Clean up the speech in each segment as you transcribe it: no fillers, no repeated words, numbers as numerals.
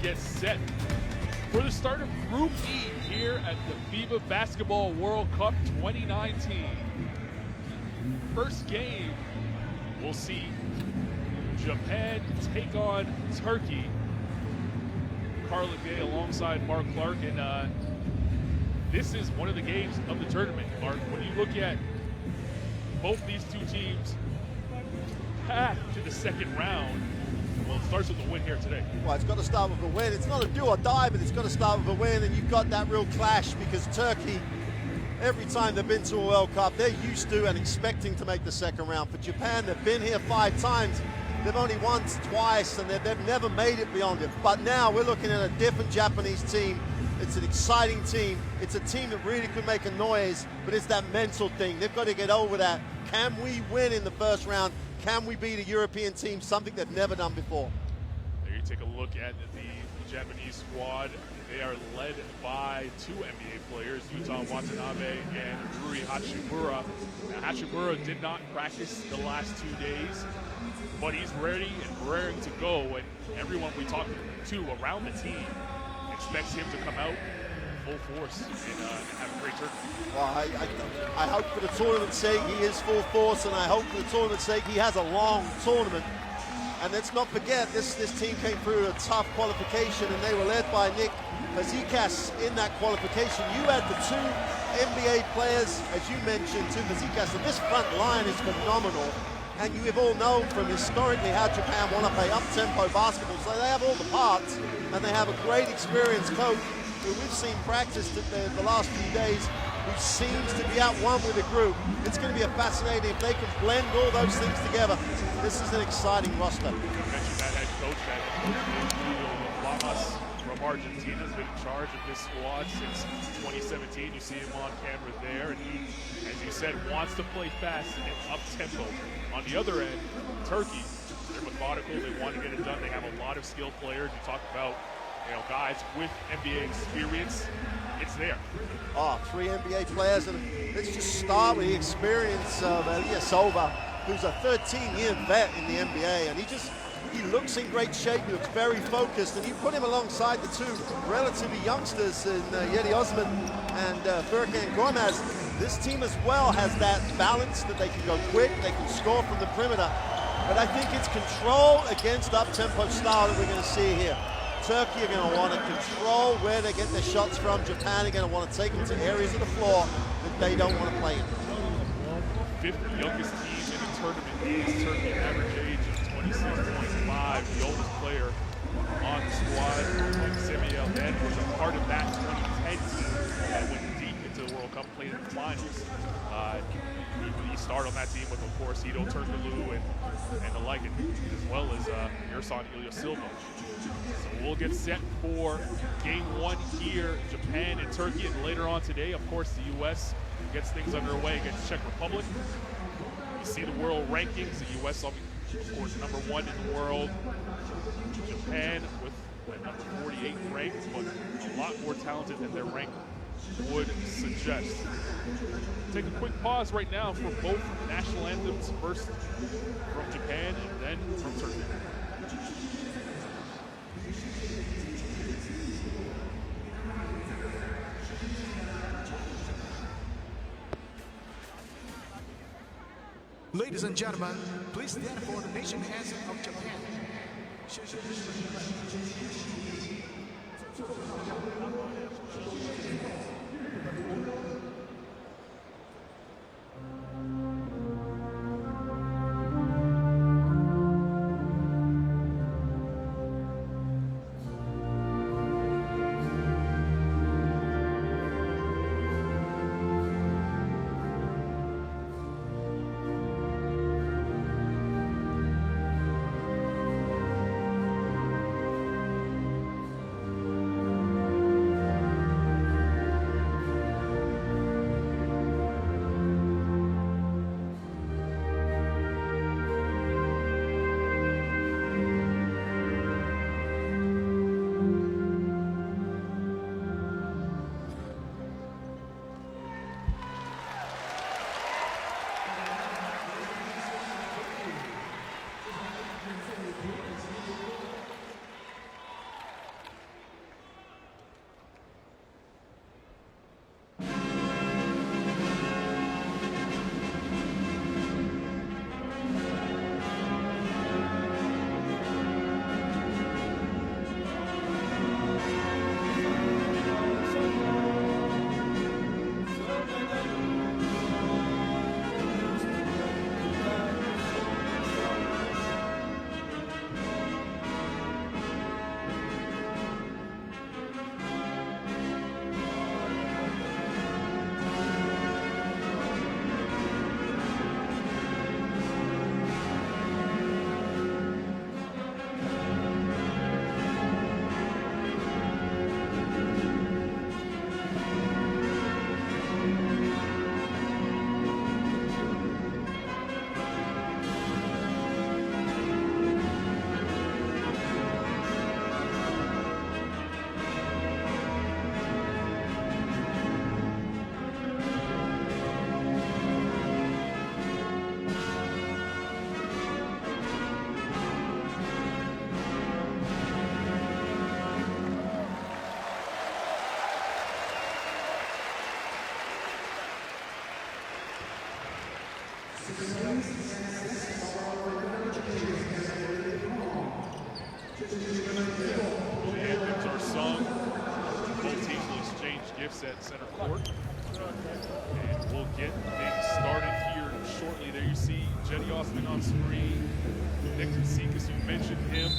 get set for the start of Group E here at the FIBA Basketball World Cup 2019. First game, we'll see Japan take on Turkey. Carlin Gay alongside Mark Clark, and this is one of the games of the tournament, Mark. When you look at both these two teams' path to the second round, well, it starts with a win here today. Well, it's got to start with a win. It's not a do or die, but it's got to start with a win, and you've got that real clash because Turkey, every time they've been to a World Cup, they're used to and expecting to make the second round. For Japan, they've been here 5 times. They've only won twice, and they've never made it beyond it. But now we're looking at a different Japanese team. It's an exciting team. It's a team that really could make a noise, but it's that mental thing. They've got to get over that. Can we win in the first round? Can we beat a European team, something they've never done before? There you take a look at the Japanese squad. They are led by 2 NBA players, Yuta Watanabe and Rui Hachimura. Now, Hachimura did not practice the last 2 days, but he's ready and raring to go, and everyone we talk to around the team expects him to come out full force and have a great tournament. Well, I hope for the tournament's sake he is full force, and I hope for the tournament's sake he has a long tournament. And let's not forget, this team came through a tough qualification, and they were led by Nick Fazekas in that qualification. You had the 2 NBA players, as you mentioned, to Fazekas, and this front line is phenomenal. And you have all known from historically how Japan want to play up-tempo basketball, so they have all the parts, and they have a great experienced coach who we've seen practice the last few days, who seems to be out one with the group. It's going to be a fascinating, if they can blend all those things together. This is an exciting roster. You mentioned that head coach, that Lamas from Argentina, has been in charge of this squad since 2017. You see him on camera there, and he, as you said, wants to play fast and up-tempo. On the other end, Turkey, they're methodical. They want to get it done. They have a lot of skilled players. You talk about, guys with NBA experience. It's there. 3 NBA players, and let's just start with the experience of Ilyasova, who's a 13-year vet in the NBA, and he looks in great shape. He looks very focused, and you put him alongside the 2 relatively youngsters in Yedi Osman and Furkan Gormaz. This team as well has that balance that they can go quick, they can score from the perimeter, but I think it's control against up-tempo style that we're going to see here. Turkey are going to want to control where they get their shots from. Japan are going to want to take them to areas of the floor that they don't want to play in. 5th youngest team in the tournament is Turkey, average age of 26.5. The oldest player on the squad, Semih El-Ben, was a part of that 2010 team that went deep into the World Cup, played in the finals. He started on that team with, of course, Hedo Turkoglu and the like, as well as Ersan Ilyasova. So we'll get set for game 1 here, Japan and Turkey, and later on today, of course, the U.S. gets things underway against Czech Republic. You see the world rankings. The U.S. will be, of course, number 1 in the world. Japan with number 48 ranked, but a lot more talented than their rank would suggest. Take a quick pause right now for both national anthems, first from Japan and then from Turkey. Ladies and gentlemen, please stand for the nation anthem of Japan. shifts at center court. And we'll get things started here shortly. There you see Jetty Austin on screen. Nick Katsikas, you mentioned him.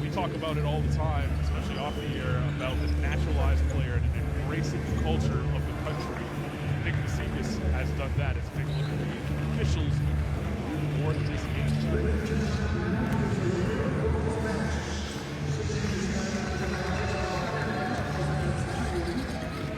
We talk about it all the time, especially off the air, about the naturalized player and embracing the culture of the country. Nick Katsikas has done that. It's been look at the officials for this game.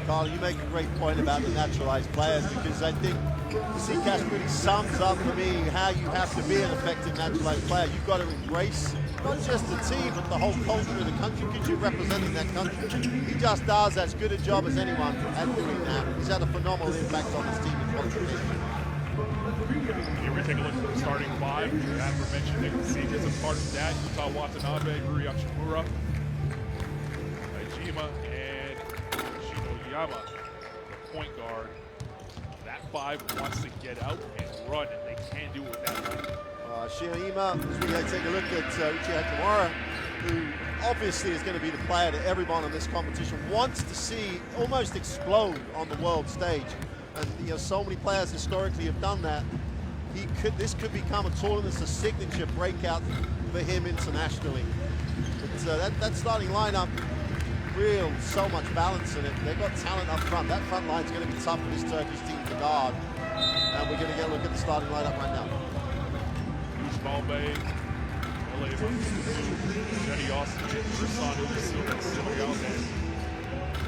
Carl, you make a great point about the naturalized players, because I think Katsikas really sums up for me how you have to be an effective naturalized player. You've got to embrace not just the team, but the whole culture of the country, because you're representing that country. He just does as good a job as anyone at doing that. He's had a phenomenal impact on his team in qualification. Here we take a look at the starting five. Adler mentioned Nick Katsikas as part of that. Yuta Watanabe, Rui Hachimura, Najima, and Shinoyama, the point guard. That five wants to get out and run, and they can do it with that run. Shinoyama, as we take a look at Uchi Hachimura, who obviously is going to be the player that everyone on this competition wants to see almost explode on the world stage. And you know, so many players historically have done that. This could become a tournament, a signature breakout for him internationally. But that starting lineup, so much balance in it. They've got talent up front. That front line is going to be tough for this Turkish team to guard. And we're going to get a look at the starting lineup right now. Balbe, Jetty Austin, Tristan Silva,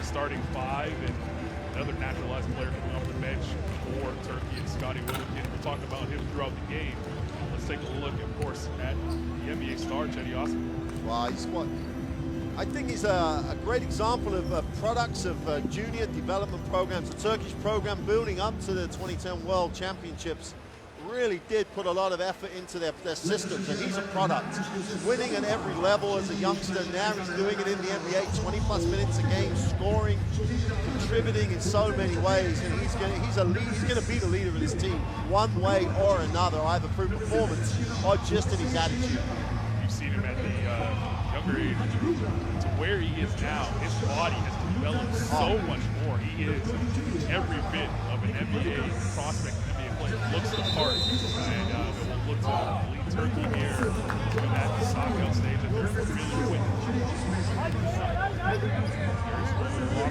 starting five, and another naturalized player coming off the bench for Turkey, and Scotty Willikin. We'll talk about him throughout the game. Let's take a look, of course, at the NBA star, Jetty Austin. Wow, I think he's a great example of products of junior development programs. The Turkish program building up to the 2010 World Championships really did put a lot of effort into their systems, and he's a product. Winning at every level as a youngster. Now he's doing it in the NBA, 20+ minutes a game, scoring, contributing in so many ways, and he's going to be the leader of this team one way or another, either through performance or just in his attitude. You've seen him at the younger age to where he is now. His body has developed so much more. He is every bit of an NBA prospect. Looks the part, and we'll look to lead Turkey here to that knockout stage that they're really winning.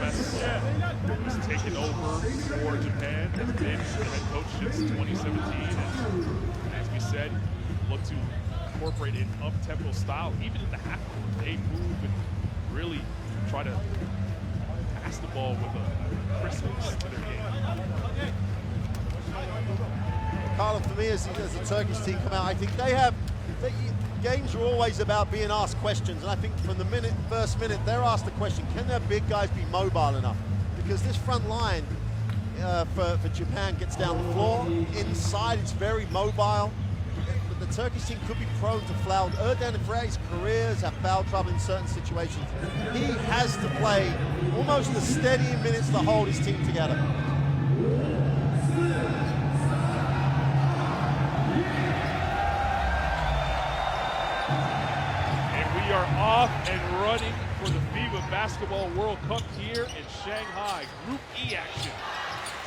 Here's who's taken over for Japan, has been the head coach since 2017, and as we said, look to incorporate an up-tempo style, even in the half court. They move and really try to pass the ball with a crispness to their game. Carlo, for me, as the Turkish team come out, I think games are always about being asked questions, and I think from the first minute, they're asked the question, can their big guys be mobile enough? Because this front line for Japan gets down the floor. Inside, it's very mobile. But the Turkish team could be prone to foul. Erden Frey's careers have foul trouble in certain situations. He has to play almost a steady minutes to hold his team together. We are off and running for the FIBA Basketball World Cup here in Shanghai. Group E action.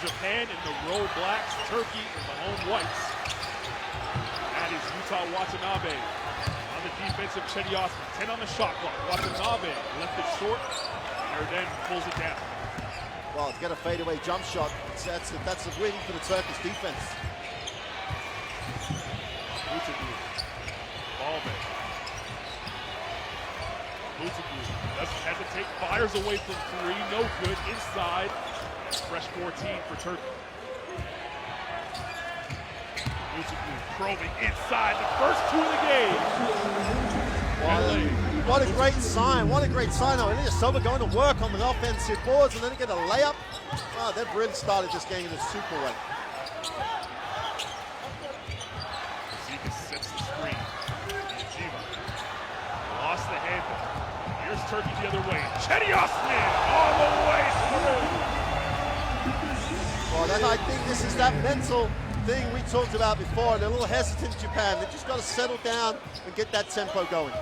Japan in the road blacks, Turkey in the home whites. That is Yuta Watanabe. On the defensive, Jetty Austin, 10 on the shot clock. Watanabe left it short, and Erden pulls it down. Well, to get a fadeaway jump shot, that's a win for the Turkish defense. Balbe. Doesn't hesitate, fires away from three, no good, inside, fresh 14 for Turkey. Probing inside, the first two of the game. What a great sign, Ilya Silva going to work on the offensive boards and then get a layup. Oh, they've really started this game in a super way. Zika sets the screen. Lost the handle. Here's Turkey the other way. Jetty Austin all the way through. Well, I think this is that mental thing we talked about before. They're a little hesitant, Japan. They just got to settle down and get that tempo going.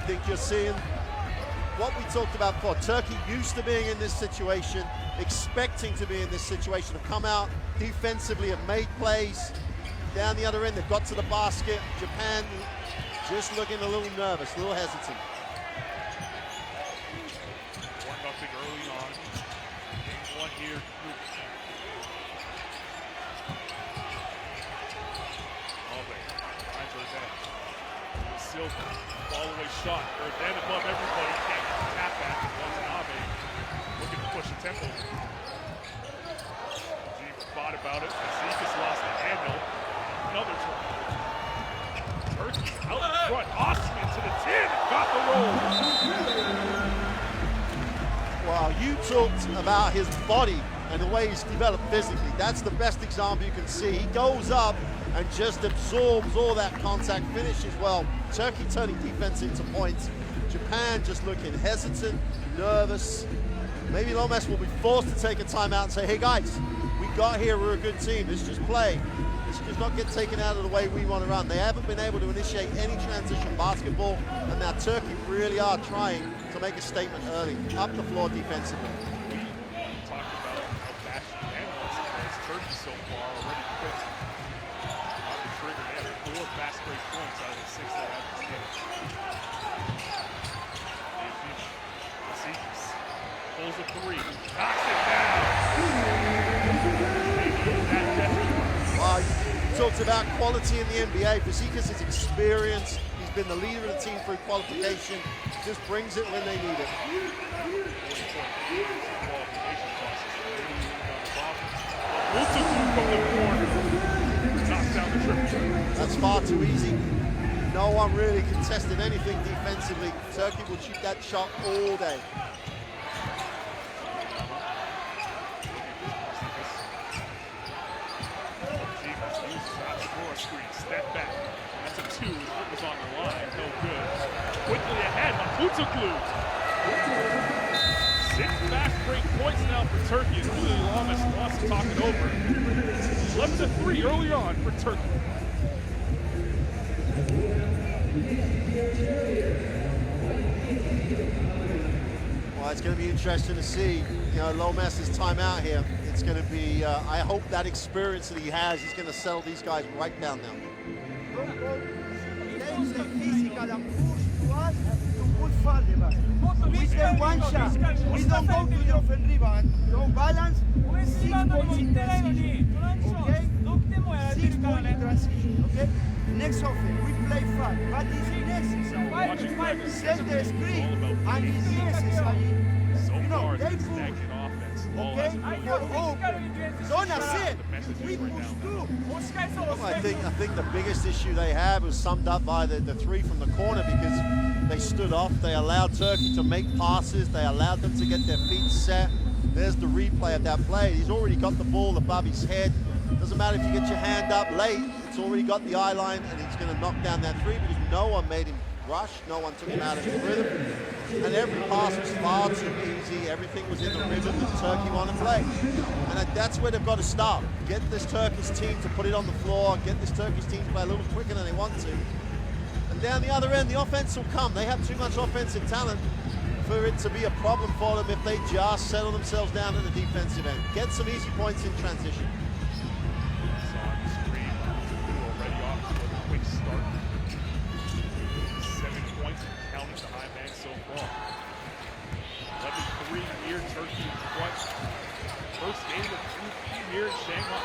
think you're seeing what we talked about before. Turkey used to being in this situation, expecting to be in this situation, have come out defensively, have made plays. Down the other end, they've got to the basket. Japan just looking a little nervous, a little hesitant. 1-0 early on. Game 1 here. Silva, ball away shot. Then above everybody, can't tap that. Watanabe looking to push the tempo. G thought about it. Zekas lost the handle. Another turn. Turkey out in front. Osman to the 10. Got the roll. Well, you talked about his body and the way he's developed physically. That's the best example you can see. He goes up and just absorbs all that contact, finishes well. Turkey turning defense into points. Japan just looking hesitant, nervous. Maybe Lomas will be forced to take a timeout and say, hey guys, we got here, we're a good team, let's just play. Let's just not get taken out of the way we want to run. They haven't been able to initiate any transition basketball, and now Turkey really are trying to make a statement early, up the floor defensively. We talked about how bad Japan was against Turkey so far already. They have 4 fast break points out of the 6 they have this game. Zekas pulls a 3, knocks it down. You talked about quality in the NBA. Zekas is experienced. He's been the leader of the team through qualification. Just brings it when they need it. From the corner. Knocks down the triple. That's far too easy. No one really contested anything defensively. Turkey will shoot that shot all day. Step back. That's a 2. What was on the line? No good. Quickly ahead. Maputuklu. 6 fast break points now for Turkey. And Julio Lamas wants to talk it over. 11-3 early on for Turkey. Well, it's going to be interesting to see, Lomas's timeout here. It's going to be, I hope that experience that he has, he's going to settle these guys right down now. There is a physical approach to us to put foul the basket. We play one shot. We don't go to the offensive rebound. No balance. 6 points in transition. Okay? 6 points in transition. Okay? Next offense, we play foul. But it's necessary. Set the screen, and it's necessary. So far, they it's stagnant offense. Okay? Don't assist. We push through. I think the biggest issue they had was summed up by the 3 from the corner, because they stood off. They allowed Turkey to make passes. They allowed them to get their feet set. There's the replay of that play. He's already got the ball above his head. Doesn't matter if you get your hand up late. It's already got the eye line, and he's going to knock down that 3 because no one made him rush. No one took him out of his rhythm. And every pass was far too easy. Everything was in the rhythm that Turkey want to play. And that's where they've got to start. Get this Turkish team to put it on the floor. Get this Turkish team to play a little quicker than they want to. And down the other end, the offense will come. They have too much offensive talent for it to be a problem for them if they just settle themselves down at the defensive end. Get some easy points in transition. Already off to a quick start. 7 points and counting the high man so far. 11-3 here, Turkey in front. First game of Group E here in Shanghai.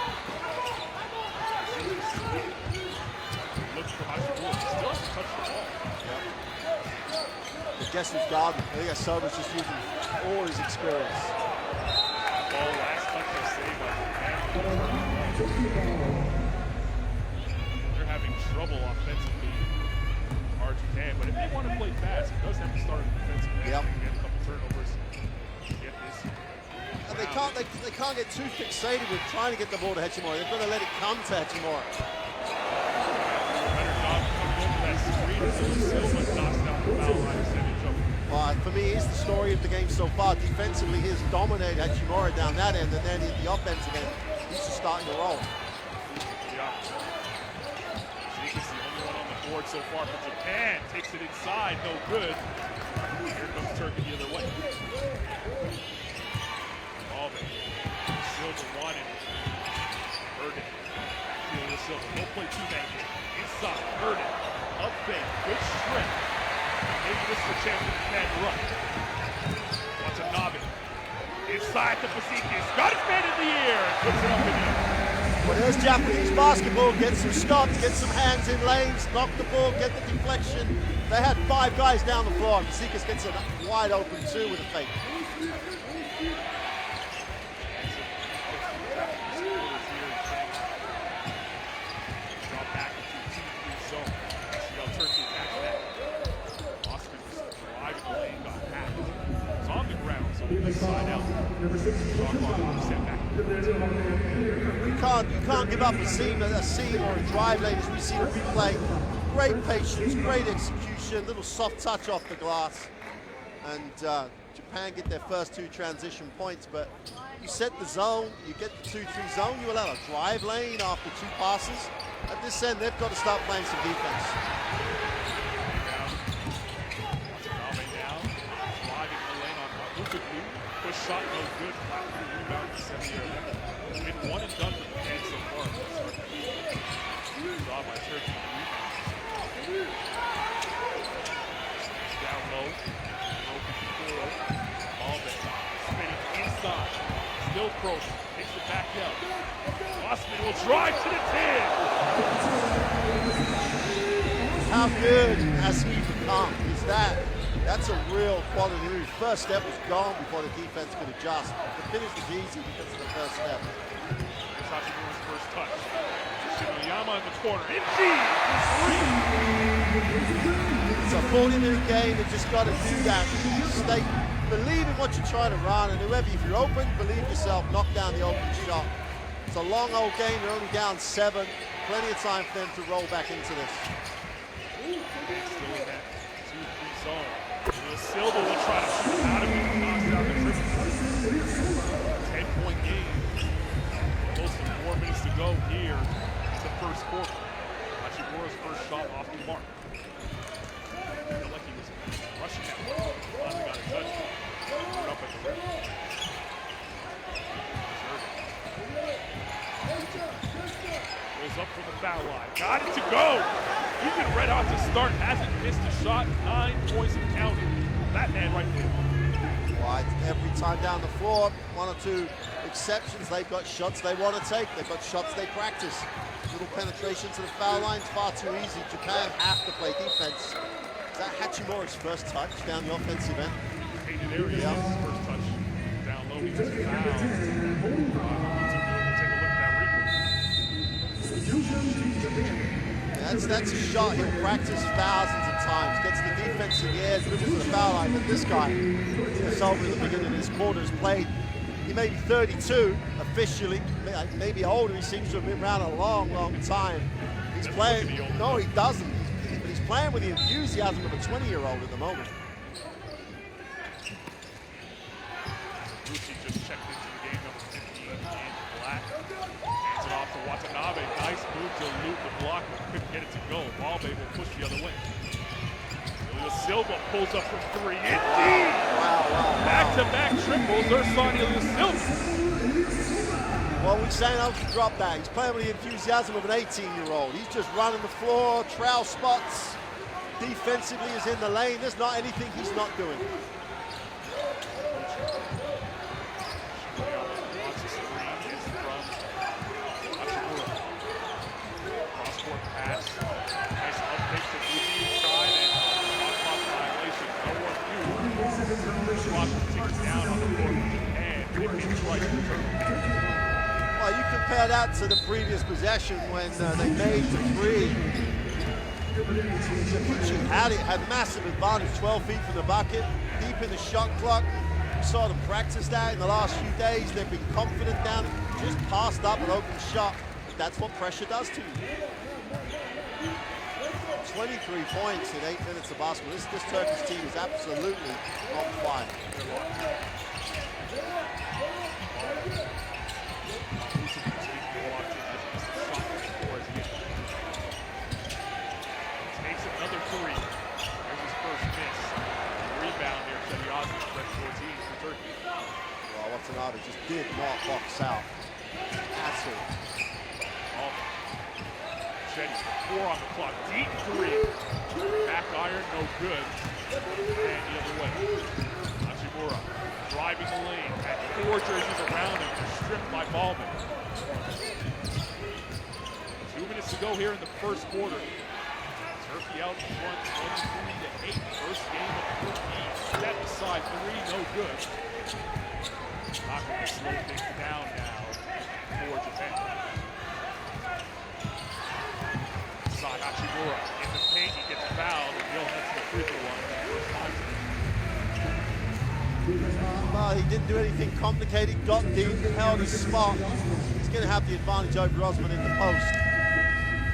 Looks for Hashimura. Still hasn't touched the ball. But guess who's guarding? I think Soba's just using all his experience. Ball last touch was saved by Japan. They're having trouble offensively, Japan, but if they want to play fast, it does have to start with defensive end. Yep. Get a couple turnovers. Get this. And they can't get too fixated with trying to get the ball to Hachimura. They've got to let it come to Hachimura. Better job coming over that screen until Silva knocks down the foul line percentage of. For me, here's the story of the game so far. Defensively, he's dominated Hachimura down that end, and then in the offensive end, he's just starting to roll. Yeah. Zekas the only one on the board so far for Japan. Takes it inside, no good. Here comes Turkey the other way. Ballman. Silva wanted. Burden. Backfield with Silva. No play two-man game. Inside. Burden. Up fake. Good strength. Maybe this is a chance for Japan to run. Watanabe. Inside to Pasikis. Got his man in the air. Puts it up in there. Well, there's Japanese basketball. Get some stops, get some hands in lanes, knock the ball, get the deflection. They had 5 guys down the floor. Pasikis gets a wide open 2 with a fake. Drop back into 2-3 zone. See how Turkey attacks that. Oscar just driving the lane, got hacked. It's on the ground, so he'll slide out. Step back. You can't give up a seam or a drive lane as we see the replay. Great patience, great execution, little soft touch off the glass. And Japan get their first 2 transition points, but you set the zone, you get the 2-3 zone, you allow a drive lane after 2 passes. At this end, they've got to start playing some defense. Push shot, no good. Flat rebound to center. Been 1 and done for Japan so far. Draw by Turkey. Down low. Open floor. Ballman spinning inside. Still Cronin. Takes it back out. Osman will drive to the 10. How good has he become? Is that? That's a real quality move. First step was gone before the defense could adjust. The finish was easy because of the first step. Here's Hashimura's first touch. Shimayama in the corner. Indeed! It's a 40-minute game. You just got to do that. Stay, believe in what you're trying to run, and whoever, if you're open, believe yourself. Knock down the open shot. It's a long old game. You're only down 7. Plenty of time for them to roll back into this. Still in that 2-3 zone. Silva will try to shoot out of it and knocks down the triple. 10-point game. Close to 4 minutes to go here in the first quarter. Hachimura's first shot off the mark. I feel like he was rushing that one. Finally got a touch. Put up at the rim. Goes up for the foul line. Got it to go. He's been red hot to start. Hasn't missed a shot. 9 points and counting. That man right there. Wide every time down the floor. 1 or 2 exceptions. They've got shots they want to take. They've got shots they practice. Little penetration to the foul line. Far too easy. Japan have to play defense. Is that Hachimura's first touch down the offensive end? Painted area. Yeah. His first touch down low. He just fouled. We'll take a look at that replay. That's a shot he'll practice thousands of times. Gets the defense in the air, dribbles to the foul line. But this guy, it's over at the beginning of this quarter, has played. He may be 32 officially, maybe older. He seems to have been around a long, long time. He's playing. No, he doesn't. But he's playing with the enthusiasm of a 20-year-old at the moment. Gucci just checked into the game, number 15 in black. Hands it off to Watanabe. Nice move to loop the block, but couldn't get it to go. Ballman will push the other way. Silva pulls up from 3. Indeed! Wow. Back-to-back triples. Ersan Silva. Well, we're saying how to drop that. He's playing with the enthusiasm of an 18-year-old. He's just running the floor, trail spots. Defensively is in the lane. There's not anything he's not doing. Cross-court pass. Nice update to Gucci inside and shot violation. No one knew. Clock ticks down on the floor and it's right in the turn. Well, you compare that to the previous possession when they made the 3. Gucci had massive advantage, 12 feet from the bucket, deep in the shot clock. We saw them practice that in the last few days. They've been confident down, just passed up an open shot. But that's what pressure does to you. 23 points in 8 minutes of basketball. This Turkish team is absolutely on fire. Watanabe just did not box out at all. Chetty, 4 on the clock, deep 3. Back iron, no good. And the other way. Hachimura driving the lane, had 4 jerseys around him, stripped by Ballman. 2 minutes to go here in the first quarter. Turkey out front, 23-8. First game of 14. Step aside 3, no good. Not going to slow things down now for Japan. Inside Hachimura in the paint, he gets fouled, and he'll head to the free throw line for the first time. Well, he didn't do anything complicated, got deep, held his spot. He's going to have the advantage over Osman in the post.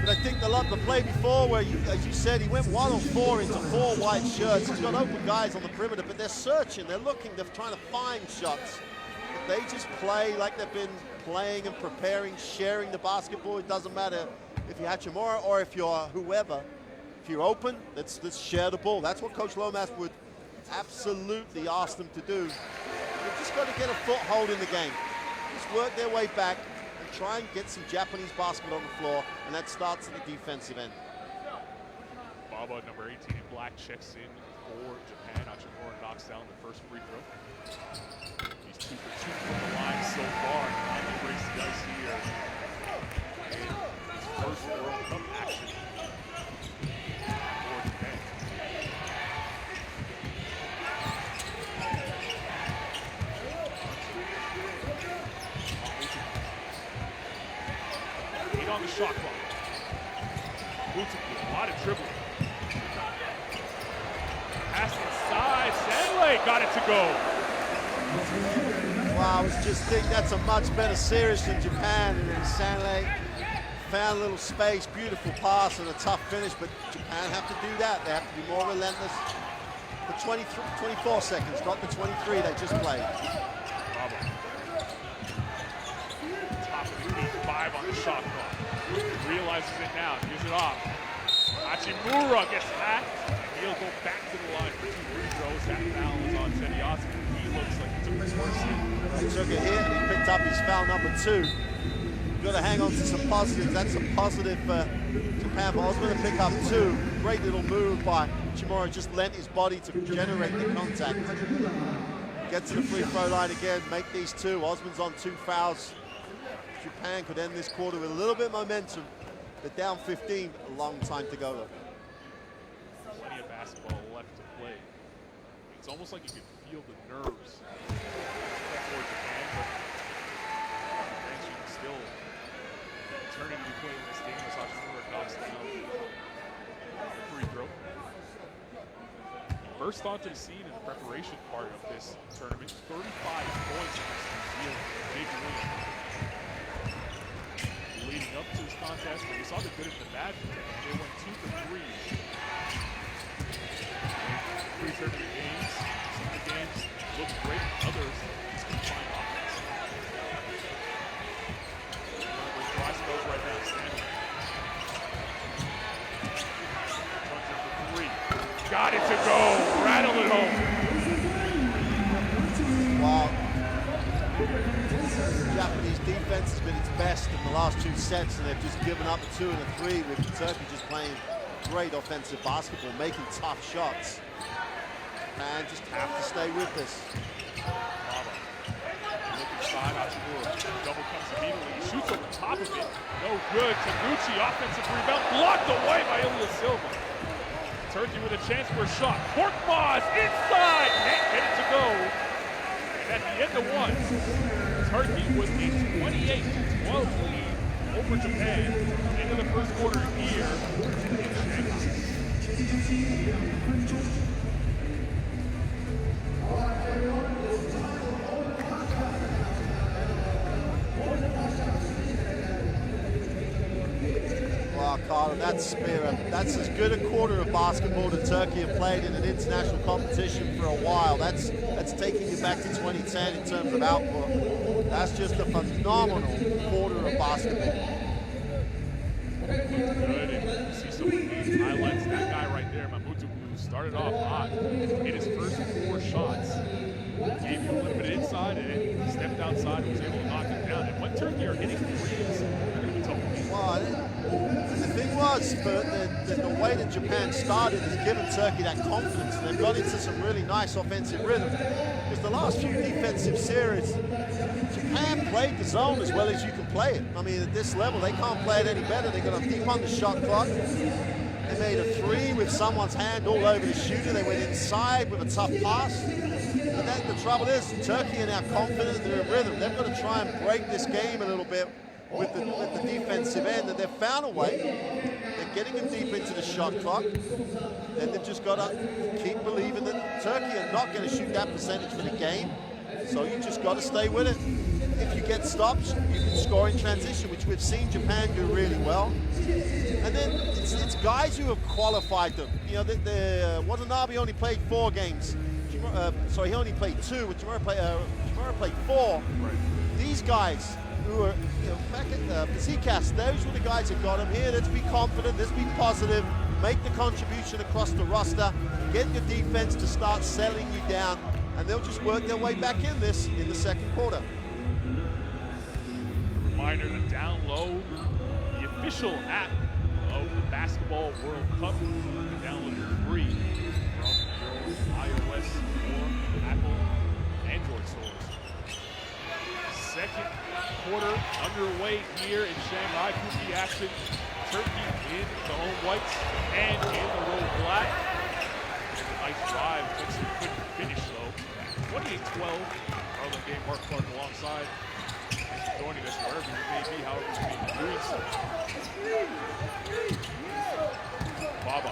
But I think the play before where, as you said, he went 1 on 4 into 4 white shirts. He's got open guys on the perimeter, but they're searching, they're looking, they're trying to find shots. If they just play like they've been playing and preparing, sharing the basketball, it doesn't matter if you're Hachimura or if you're whoever. If you're open, let's share the ball. That's what Coach Lomas would absolutely ask them to do. They've just got to get a foothold in the game. Just work their way back and try and get some Japanese basketball on the floor, and that starts at the defensive end. Baba, number 18 in black, checks in for Japan. Hachimura knocks down the first free throw. He's 2 for 2 from the line so far. Finally breaks the ice here. His first World Cup action for Japan. On the shot clock. Mutuku, a lot of dribbling. Pass inside, Stanley got it to go. Wow, I was just thinking that's a much better series than Japan, and then Stanley found a little space, beautiful pass and a tough finish, but Japan have to do that. They have to be more relentless. The 24 seconds, not the 23 they just played. Bravo. Top of the key, 5 on the shot clock. Realizes it now, gives it off. Hachimura gets hacked, and he'll go back to the line for 2 free throws. That foul is on Teddy Osman. He looks like he took his first hit. He took a hit and he picked up his foul number 2. You've got to hang on to some positives. That's a positive for Japan. But Osman to pick up 2. Great little move by Hachimura, just lent his body to generate the contact. Get to the free throw line again, make these 2. Osman's on 2 fouls. Japan could end this quarter with a little bit of momentum. They're down 15, a long time to go though. Plenty of basketball left to play. It's almost like you can feel the nerves for Japan, but French still turning to be playing this game as Hachimura knocks down the free throw. First onto the scene in the preparation part of this tournament, 35 points against New Zealand, big win. Leading up to this contest, but we saw the good and the bad. They went 2 for 3. 3 tournament games. Some of the games look great, others just couldn't find offense. One of those dry spells right now, Stanley. Runs in for 3. Got it to go. Rattle it home. Wow. Japanese defense has been its best in the last 2 sets, and they've just given up a 2 and a 3 with Turkey just playing great offensive basketball, making tough shots. Man, just have to stay with this. Looking side, Hachimura. Double comes immediately. He shoots over top of it. No good. Taguchi, offensive rebound, blocked away by Ilya Silva. Turkey with a chance for a shot. Korkmaz inside. Can't get it to go. And at the end of 1, Turkey was a 28-12 lead over Japan into the first quarter here in Shanghai. Wow, Carter, that's as good a quarter of basketball that Turkey have played in an international competition for a while. That's taking you back to 2010 in terms of output. That's just a phenomenal quarter of basketball. Good, and you see some of these highlights. That guy right there, Mamutu, who started off hot, hit his first 4 shots, gave you a little bit of inside, and it stepped out outside and was able to knock it down. And when Turkey are hitting threes, they're going to be tough to beat. Well, and the thing was, the way that Japan started has given Turkey that confidence. And they've got into some really nice offensive rhythm. Because the last few defensive series, Japan played the zone as well as you can play it. I mean, at this level, they can't play it any better. They got a deep on the shot clock. They made a three with someone's hand all over the shooter. They went inside with a tough pass. But then the trouble is, Turkey are now confident, they're in rhythm. They've got to try and break this game a little bit with the defensive end, and they've found a way. They're getting them deep into the shot clock. Then they've just got to keep believing that Turkey are not going to shoot that percentage for the game. So you just got to stay with it. If you get stops, you can score in transition, which we've seen Japan do really well. And then it's guys who have qualified them. You know, Watanabe only played 4 games. Sorry, he only played 2, but Jamura played 4. Right. These guys who are, you know, back at Besiktas, those were the guys that got him here. Let's be confident, let's be positive, make the contribution across the roster, get your defense to start settling you down, and they'll just work their way back in this in the second quarter. Reminder to download the official app of the Basketball World Cup. You can download it free from your iOS or Apple Android stores. Second quarter underway here in Shanghai. Group B action. Turkey in the home whites and in the road black. Nice drive. Dixon couldn't finish though. 28-12. Harlan game Mark Clark alongside. Thanks for joining us wherever you may be, however you may be doing so. Baba.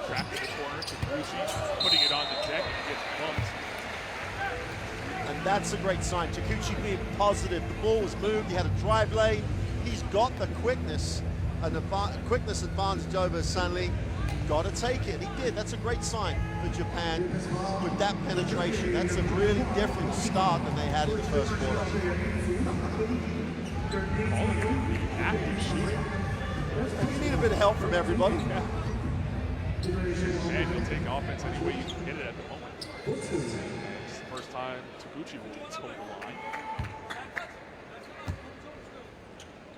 Trapped in the corner to Gucci, putting it on the deck and he gets bumped. And that's a great sign. Takuchi being positive. The ball was moved. He had a drive lane. He's got the quickness, and the quickness advantage over Sanli. Got to take it. He did. That's a great sign for Japan with that penetration. That's a really different start than they had in the first quarter. Active shooting. You need a bit of help from everybody. And he'll take offense any way you can get it at the moment. It's the first time Taguchi will toe the line.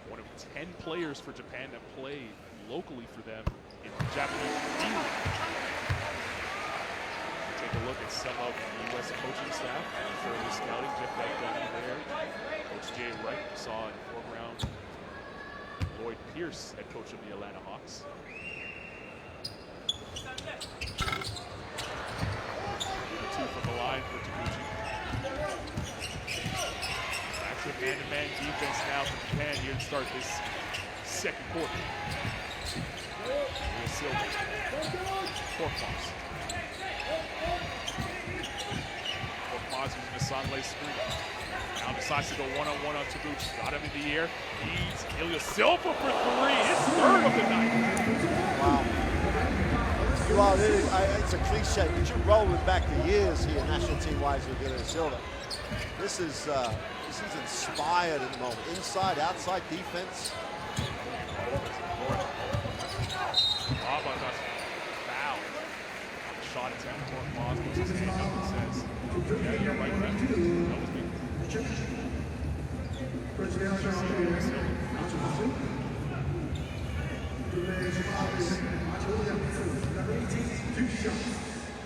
One of 10 players for Japan that played locally for them in Japanese League. Take a look at some of the U.S. coaching staff for the scouting. Jeff Dunny there. Coach Jay Wright, we saw in the foreground. Lloyd Pierce, head coach of the Atlanta Hawks. Two from the line for Taguchi. Active man-to-man defense now for Japan here to start this second quarter. Real Silva. Korkmaz. Korkmaz using the Sanlei screen. Now decides to go one-on-one on Taguchi. Got him in the air. Needs Ilya Silva for 3. His third of the night. Wow. Well, it's a cliche, but you're rolling back the years here, national team-wise, with Ilya Silva. This is inspired at the moment. Inside, outside defense. Baba got fouled. Shot attempt for Korkmaz, puts his hand up and says, yeah, you're right, that was me.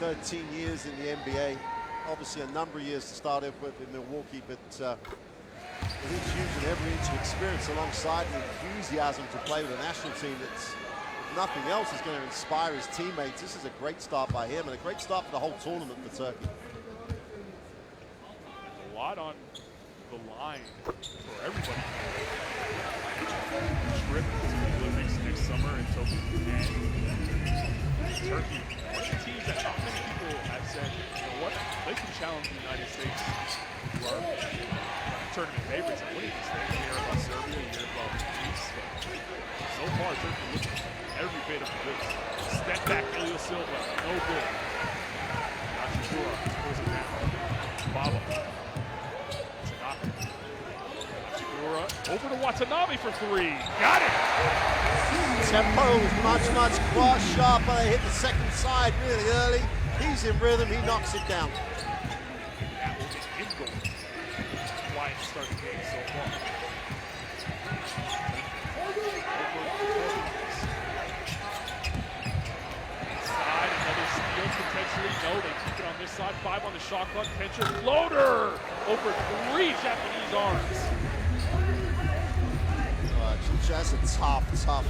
13 years in the NBA. Obviously a number of years to start off with in Milwaukee, but he's using every inch of experience alongside the enthusiasm to play with a national team that's, if nothing else, is going to inspire his teammates. This is a great start by him and a great start for the whole tournament for Turkey. A lot on the line for everybody. Trip to the Olympics next summer in Tokyo, and Turkey, one of the teams that not many people have said, you know what, they can challenge the United States, who are tournament favorites and winning this thing. You hear about Serbia, you hear about Greece, but so far Turkey looks every bit of this. Step back, Ilya Silva, no good. Yashikura pulls it down. Baba. Over to Watanabe for 3. Got it! Tempo is much sharper. They hit the second side really early. He's in rhythm. He knocks it down. That will get him going. far. Inside, another steal potentially. No, they keep it on this side. 5 on the shot clock. Pincher floater over 3 Japanese arms. Just a tough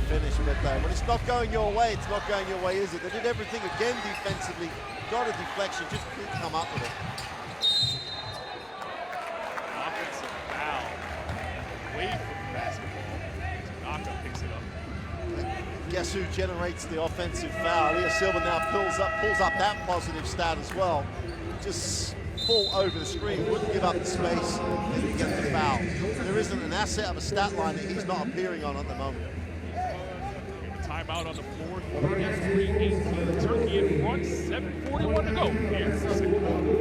finish, but when it's not going your way, it's not going your way, is it? They did everything again defensively, got a deflection, just couldn't come up with it. Offensive foul. Away from the basketball. Tanaka picks it up. Guess who generates the offensive foul? Leah Silva now pulls up that positive stat as well. Just fall over the screen, wouldn't give up the space, and you get the foul. There isn't an asset of a stat line that he's not appearing on at the moment. Timeout on the floor, 33-18. Turkey in front, 7:41 to go here in the second quarter.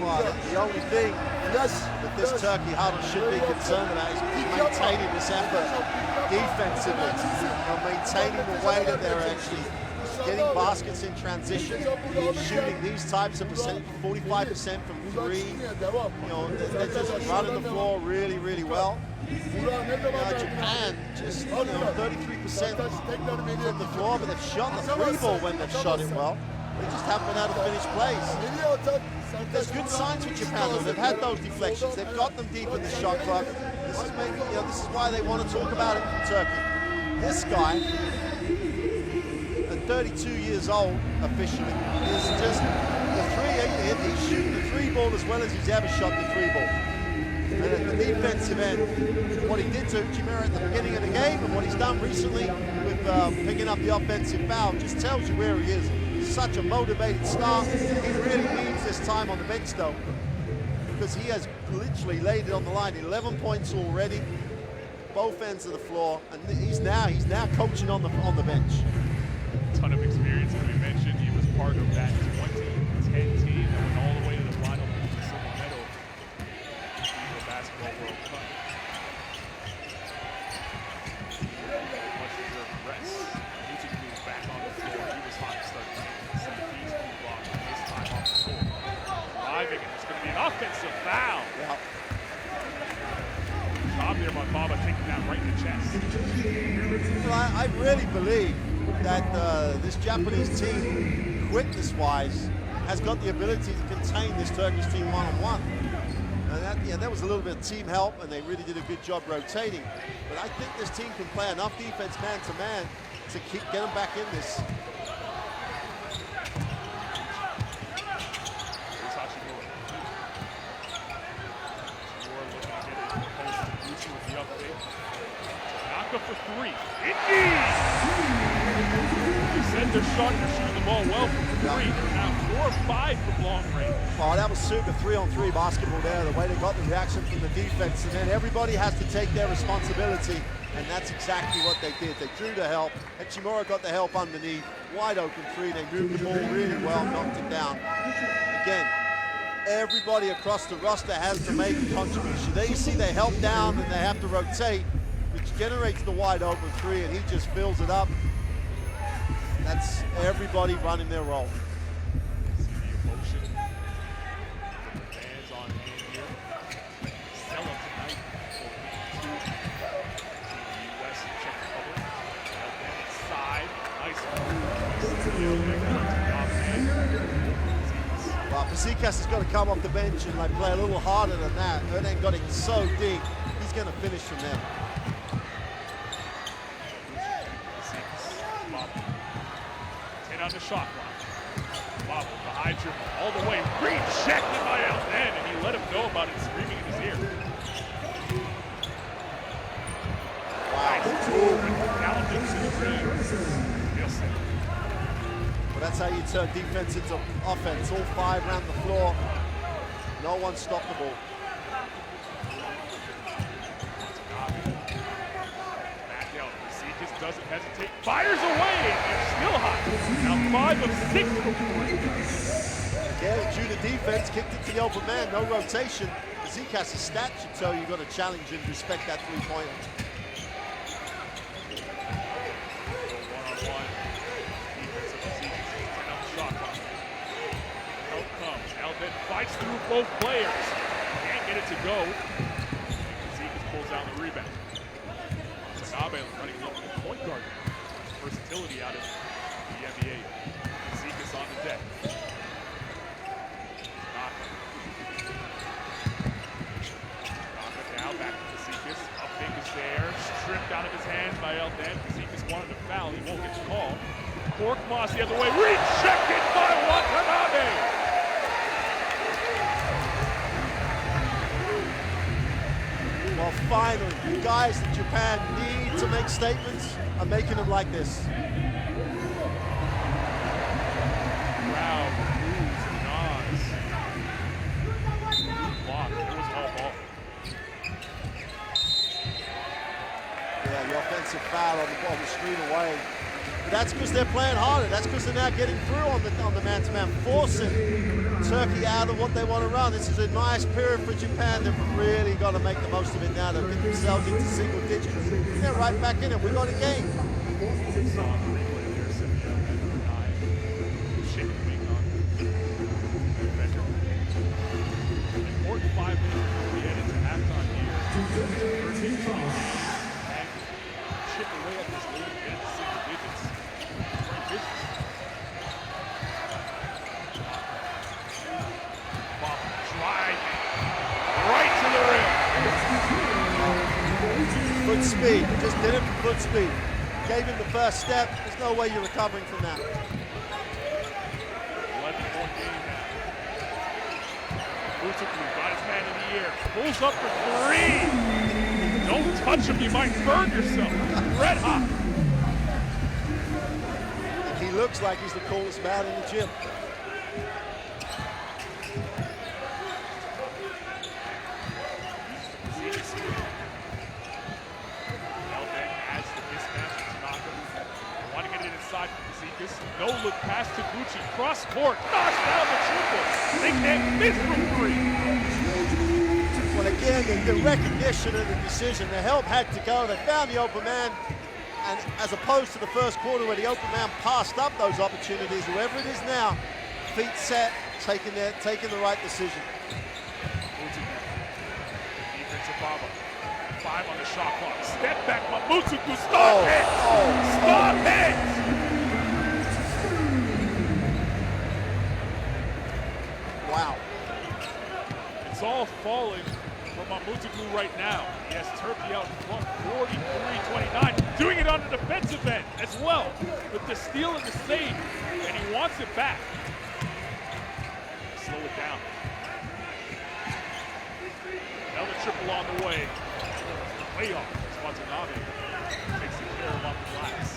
Well, the only thing that this Turkey huddle should be concerned about is maintaining this effort defensively, and maintaining the way that they're actually getting baskets in transition, shooting these types of percentage, 45% from 3. You know, they're just running the floor really, really well. Japan just 33% from the floor, but they've shot the 3 ball when they've shot it well. They just haven't been able to finish plays. There's good signs for Japan though. They've had those deflections. They've got them deep in the shot clock. This is maybe, this is why they want to talk about it from Turkey. This guy, at 32 years old officially, is just the 3. He's shooting the 3 ball as well as he's ever shot the 3 ball. And at the defensive end, what he did to Chimera at the beginning of the game and what he's done recently with picking up the offensive foul just tells you where he is. Such a motivated start. He really needs this time on the bench though, because he has literally laid it on the line. 11 points already, both ends of the floor, and he's now coaching on the bench. A ton of experience, as we mentioned. He was part of that 2010 team that went all the way to the final for the silver medal in the FIBA Basketball World Cup. Much deserved rest. Music moves back on the floor. He was hot to start the game. Driving, and it's going to be an offensive foul. Yeah. Job there by Baba, taking that right in the chest. Well, I really believe that this Japanese team, quickness-wise, has got the ability to contain this Turkish team one-on-one. And that was a little bit of team help, and they really did a good job rotating. But I think this team can play enough defense man-to-man to get them back in this. For 3. Indeed! You said they're shooting the ball well from 3. They're now 4 or 5 from long range. Oh, that was super 3-on-3 basketball there. The way they got the reaction from the defense, and then everybody has to take their responsibility, and that's exactly what they did. They drew the help. Hachimura got the help underneath. Wide open 3. They moved the ball really well, knocked it down. Again, everybody across the roster has to make a contribution. There you see they help down and they have to rotate, which generates the wide open 3, and he just fills it up. That's everybody running their role. See the emotion. The fans on hand here. Stella tonight for Game 2. US and Czech Republic. Inside. Nice. Well, Pasikas has got to come off the bench and play a little harder than that. Erden got it so deep. He's going to finish from there. 10 on the shot clock. Bobble, the high dribble, all the way. Rejected by Elden, and he let him know about it, screaming in his ear. Wow. Well, that's how you turn defense into offense. All 5 around the floor. No one stopped the ball. Doesn't hesitate, fires away, and still hot. Now 5 of 6 from 3. Again, Judah defense kicked it to the open man, no rotation. Zeke has a stat should tell you you've got to challenge and respect that three-pointer. One-on-one. Defense of Zeke is turning up the shot clock. Help comes. Elvin fights through both players. Can't get it to go. Zeke pulls down the rebound. Watanabe running a little point guard. Versatility out of the NBA. Zeke is on the deck. Naka now back to Zekas. Up big is there. Stripped out of his hands by Elden. Zekas wanted to foul. He won't get called. Korkmaz the other way. Rejected by Watanabe. Well, finally, the guys that Japan need to make statements are making them like this. Crowd moves and nods. Block. It was all ball. Yeah, the offensive foul on the screen away. But that's because they're playing harder. That's because they're now getting through on the man-to-man, forcing Turkey out of what they want to run. This is a nice period for Japan. They've really got to make the most of it now. They've get themselves into single digits. They're right back in it. We got a game. Important 5 minutes before we head into halftime here. Chip away at this lead, get into single digits. Bob driving right to the rim. Foot speed. Just did it for foot speed. Gave him the first step. There's no way you're recovering from that. 11-point game now. Utuku got his man in the air. Pulls up for three. Don't touch him. You might burn yourself. Red hot. He looks like he's the coolest man in the gym. Elden has the mismatch with Tanaka. Want to get it inside for Zekas. No look pass to Gucci. Cross court. Knocks down the triple. They can't miss from three. Well, again, the recognition of the decision, the help had to go. They found the open man, and as opposed to the first quarter where the open man passed up those opportunities, whoever it is now, feet set, taking the right decision. Defensive Baba. 5 on the shot clock. Step back by Mutuku. Stop it! Stop it! Wow. It's all falling from Mutuku right now. He has Turkey out in front, 43-29. Doing it on the defensive end as well, with the steal and the save, and he wants it back. Slow it down. Another triple on the way. Playoff. Watanabe takes the care of off the glass.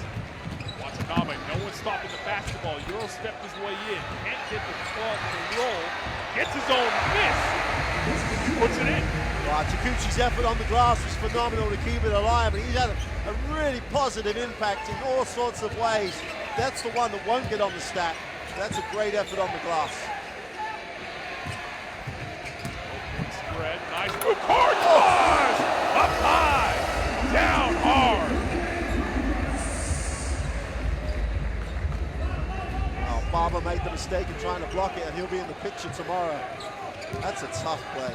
Watanabe, no one stopping the basketball. Euro stepped his way in. Can't get the ball to roll. Gets his own miss. Puts it in. Takuchi's effort on the glass was phenomenal to keep it alive, and he's had a really positive impact in all sorts of ways. That's the one that won't get on the stat. That's a great effort on the glass. Spread, nice move. Korkmaz! Up high, down hard. Well, Barber made the mistake of trying to block it, and he'll be in the picture tomorrow. That's a tough play.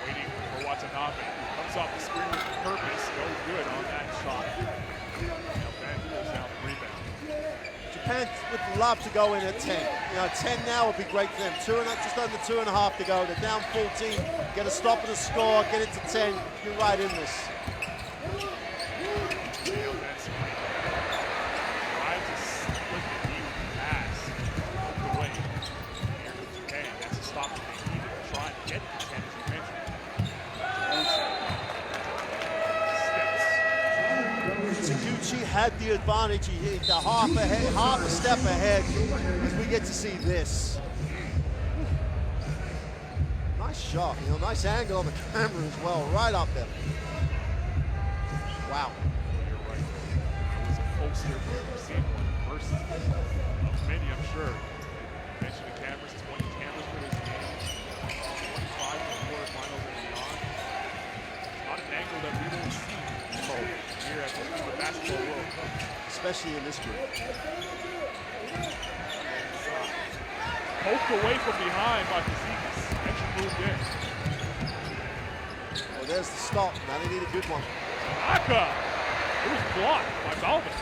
Waiting for Watanabe. Comes off the screen with purpose. No good on that shot. Now Ben pulls down the rebound. Japan would love to go in at 10. 10 now would be great for them. Just under 2.5 to go. They're down 14. Get a stop and a score. Get it to 10. You're right in this. Tries to split the knee with the pass. Moved away. Here comes Japan. That's a stop that they needed to try and get to 10, as you mentioned. Taguchi had the advantage. He hit the half a step ahead as we get to see this. Nice shot, nice angle on the camera as well, right up there. Wow. You're right. It was a poster. We've seen one versus of many, I'm sure. Mention the camera. especially in this group. Poked away from behind by Kazikis. Extra move there. Well, there's the stop. Now they need a good one. Aka! It was blocked by Balvin.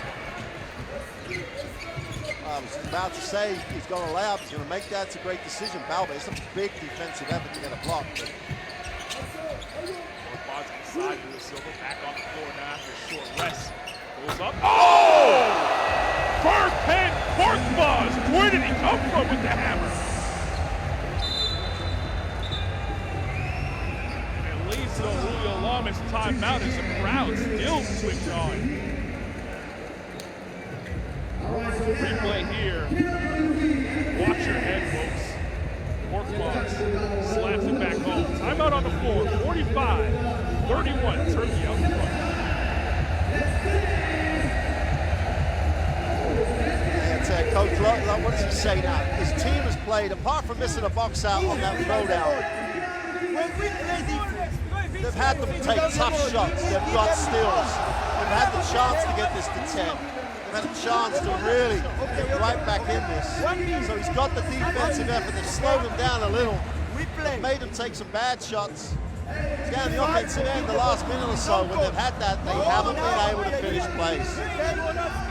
I was about to say he's going to lay up. He's going to make that. It's a great decision. Balvin, it's a big defensive effort to get a block. Inside to the Silva, back on the floor now after a short rest. Goes up. Oh! First pen, Korkmaz. Where did he come from with the hammer? And it leads to the Julio Lamas timeout as the crowd still swings on. Replay here. Watch your head, folks. Korkmaz slaps it back home. Timeout on the floor. 45-31. Turkey out in front. And Coach Lott, what does he say now? His team has played, apart from missing a box out on that throwdown, they've had them take tough shots. They've got steals. They've had the chance to get this to 10. They've had a chance to really get right back in this. So he's got the defensive effort that slowed him down a little, made him take some bad shots. Down the offensive end, the last minute or so, when they've had that, they haven't been able to finish plays.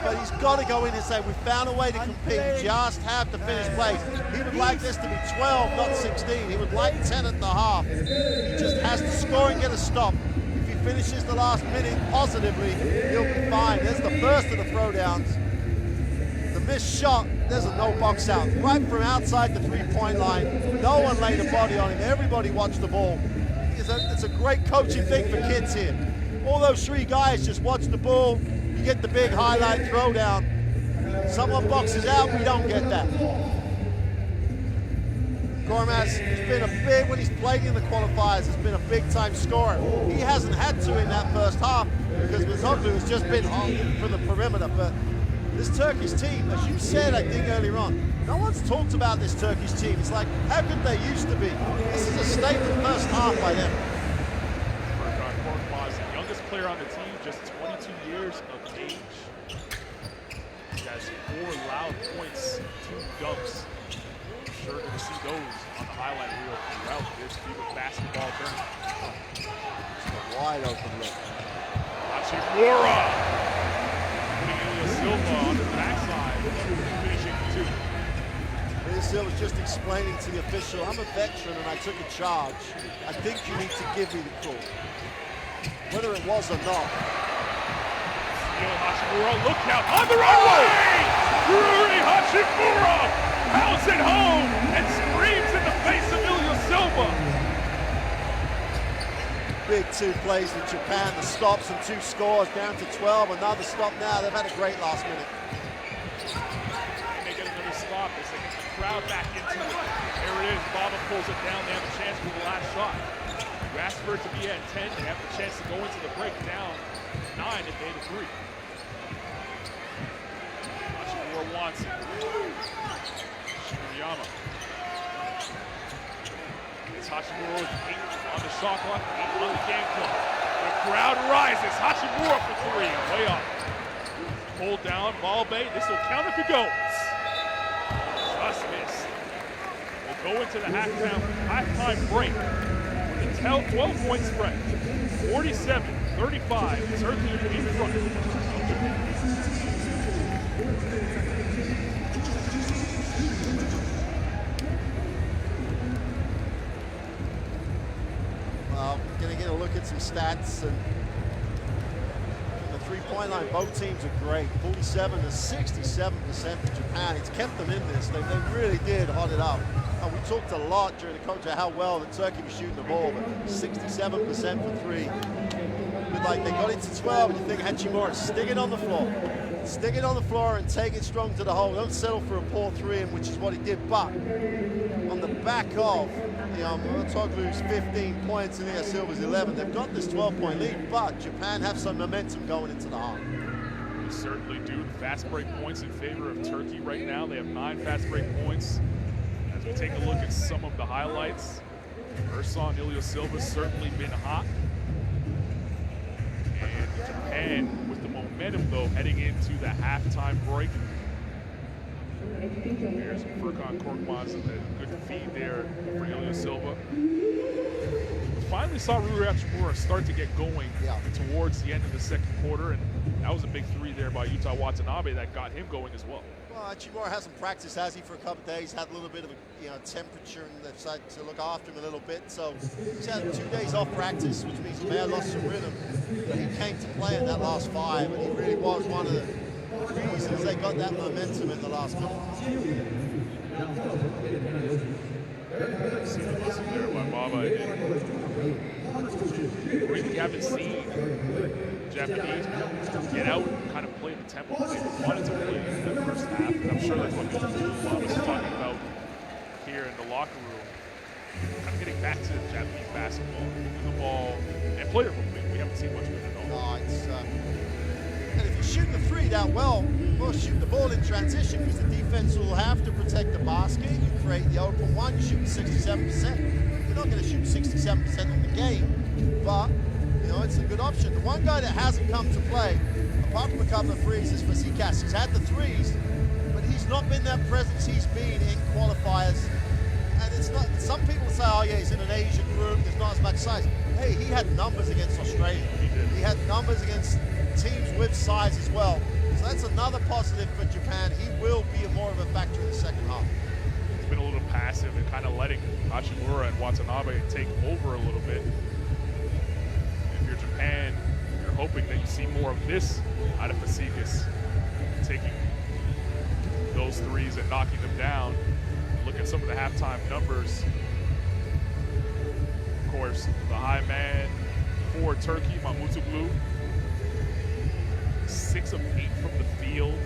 But he's got to go in and say, we found a way to compete, just have to finish plays. He would like this to be 12, not 16. He would like 10 at the half. He just has to score and get a stop. If he finishes the last minute positively, he'll be fine. There's the first of the throwdowns. The missed shot, there's a no box out. Right from outside the three-point line. No one laid a body on him. Everybody watched the ball. It's a great coaching thing for kids here. All those three guys just watch the ball. You get the big highlight throwdown. Someone boxes out, we don't get that. Korkmaz has been a big, when he's played in the qualifiers, has been a big-time scorer. He hasn't had to in that first half because Mazoglu has just been on from the perimeter. But this Turkish team, as you said, I think earlier on, no one's talked about this Turkish team. It's like, how good they used to be. This is a statement first half by them. Korkmaz, the youngest player on the team, just 22 years of age. He has 4 loud points, 2 dunks. I'm sure going to see those on the highlight reel throughout this FIBA basketball tournament. Just a wide open look. Hachimura putting Ilya Silva on the backside, finishing 2. Ilya was just explaining to the official, I'm a veteran and I took a charge. I think you need to give me the call. Whether it was or not. Hachimura, look out, on the runway! Ruri Hachimura pounds it home and screams in the face of Ilya Silva. Big 2 plays with Japan, the stops and 2 scores, down to 12, another stop now. They've had a great last minute. And they get another stop as they get the crowd back into it. There it is, Baba pulls it down, they have a chance for the last shot. You ask for it to be at 10, they have the chance to go into the break down 9 if they hit a 3. Hachimura wants it. Shiriyama. It's Hachimura with 8 on the shot clock, 8 on the game clock. The crowd rises. Hachimura for 3, way off. Pulled down, ball bay. This will count if it goes. Just missed. We'll go into the halftime break with a 12-point spread. 47-35. Turkey in front. Going to get a look at some stats, and the three-point line, both teams are great. 47 to 67% for Japan. It's kept them in this. They really did hot it up. And we talked a lot during the coach of how well the Turkey was shooting the ball, but 67% for 3. But like they got into 12, and you think Hachimura, stick it on the floor. Stick it on the floor and take it strong to the hole. Don't settle for a poor 3, which is what he did. But on the back of Toglu's 15 points and Ilya Silva's 11, they've got this 12-point lead, but Japan have some momentum going into the half. They certainly do. The fast break points in favor of Turkey right now. They have 9 fast break points. As we take a look at some of the highlights, Ersan Ilya Silva's certainly been hot. And Japan with the momentum momentum, though, heading into the halftime break. There's Furkan Korkmaz, a good feed there for Ilya Silva. We finally saw Rui Hachimura start to get going towards the end of the second quarter, and that was a big three there by Yuta Watanabe that got him going as well. Well, Hachimura hasn't practiced, has he, for a couple of days? Had a little bit of a temperature, and they've decided to look after him a little bit. So he's had 2 days off practice, which means he may have lost some rhythm. But he came to play in that last 5, and he really was one of the reasons they got that momentum in the last minute. See the muscle there by Baba. We haven't seen Japanese get out and kind of play the tempo they wanted to play in the first half. And I'm sure that's what Bob was talking about here in the locker room. Kind of getting back to Japanese basketball, moving the ball, and player movement. We haven't seen much of it at all. No, it's, and if you're shooting the three that well shoot the ball in transition, because the defense will have to protect the basket. You create the open one, you shoot 67%. You're not going to shoot 67% in the game, but it's a good option. The one guy that hasn't come to play, apart from a couple of threes, is Fazekas. He's had the threes, but he's not been that presence he's been in qualifiers. And it's not, some people say, oh yeah, he's in an Asian group, there's not as much size. Hey, he had numbers against Australia. He had numbers against teams with size as well. So that's another positive for Japan. He will be more of a factor in the second half. He's been a little passive and kind of letting Hachimura and Watanabe take over a little bit. If you're Japan, you're hoping that you see more of this out of Fazekas, taking those threes and knocking them down. Look at some of the halftime numbers. Of course, the high man for Turkey, Mahmutoglu, 6 of 8 from the field,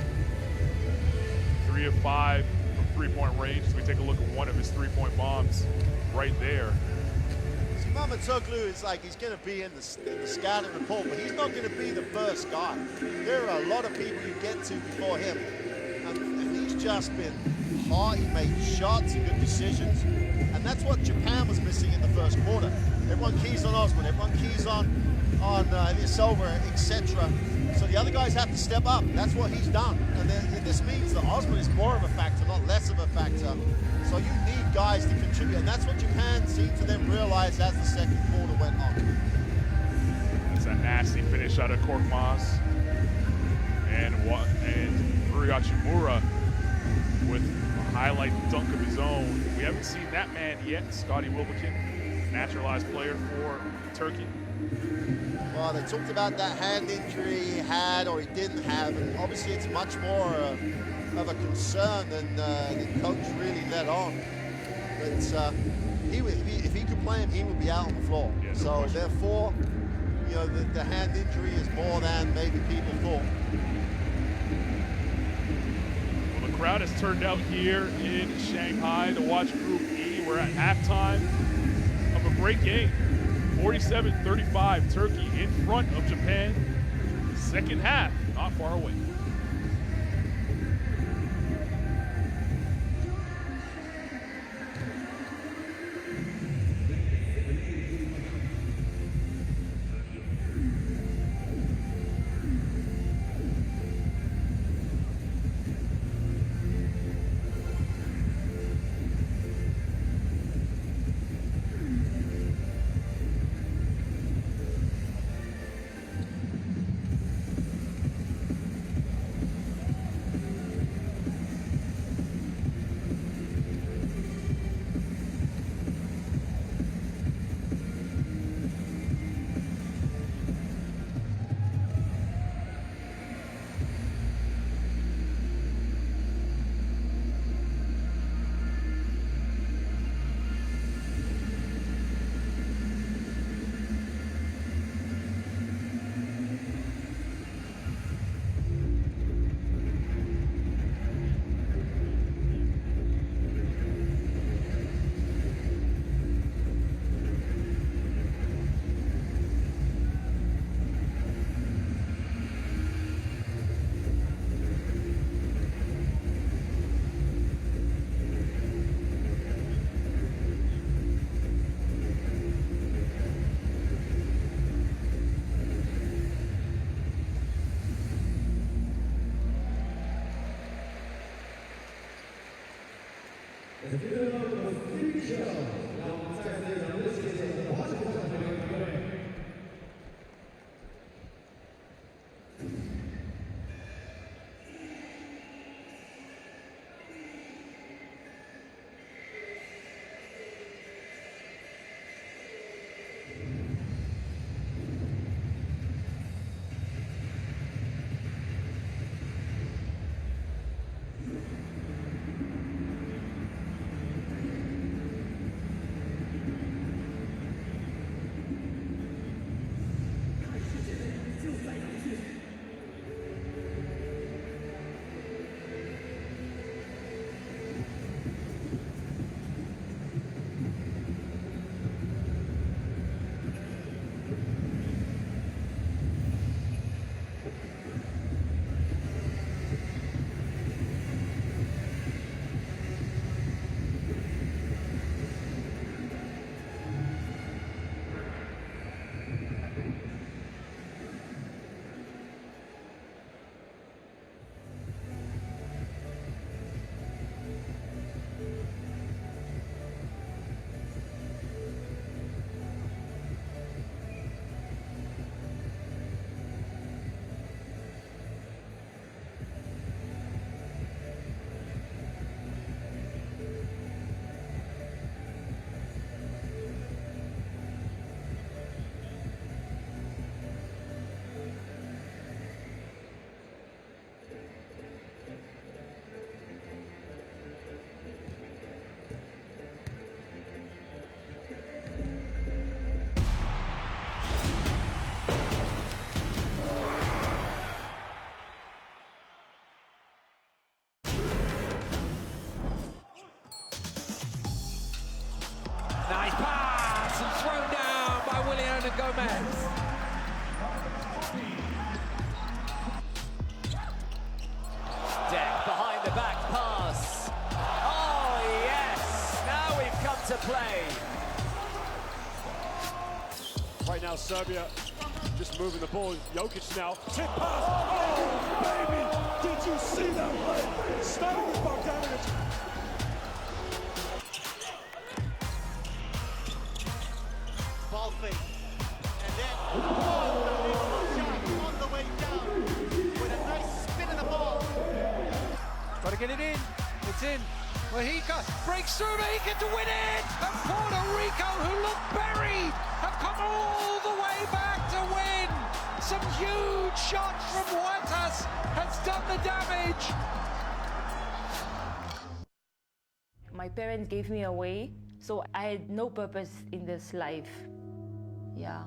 3 of 5 from three-point range. So we take a look at one of his three-point bombs right there. See, Mahmutoglu is like he's going to be in the scouting report, but he's not going to be the first guy. There are a lot of people you get to before him, and he's just been hot. He made shots and good decisions, and that's what Japan was missing in the first quarter. Everyone keys on Osman, everyone keys on Ilyasova, etc. So the other guys have to step up. That's what he's done. And then this means that Osman is more of a factor, not less of a factor. So you need guys to contribute. And that's what Japan seemed to then realize as the second quarter went on. It's a nasty finish out of Korkmaz. And Rui Hachimura with a highlight dunk of his own. We haven't seen that man yet, Scotty Wilbekin, naturalized player for Turkey. Well, they talked about that hand injury he had or he didn't have, and obviously it's much more of a concern than the coach really let on. But if he could play him, he would be out on the floor. Yeah, so therefore, the hand injury is more than maybe people thought. Well, the crowd has turned out here in Shanghai to watch Group E. We're at halftime of a great game. 47-35, Turkey in front of Japan. Second half, not far away. Nice pass and thrown down by Willian and Gomez. Deck behind the back pass. Oh yes, now we've come to play. Right now Serbia just moving the ball. Jokic now, tip pass. Oh baby, did you see that play? Starting with Bogdanovic. Ball fake. And then, unbelievable shot on the way down with a nice spin of the ball. Got to get it in. It's in. Mahika breaks through. Mahika to win it. And Puerto Rico, who looked buried, have come all the way back to win. Some huge shots from Huertas has done the damage. My parents gave me away, so I had no purpose in this life. Yeah.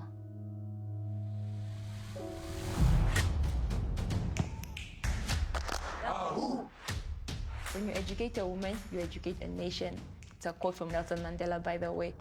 When you educate a woman, you educate a nation. It's a quote from Nelson Mandela, by the way.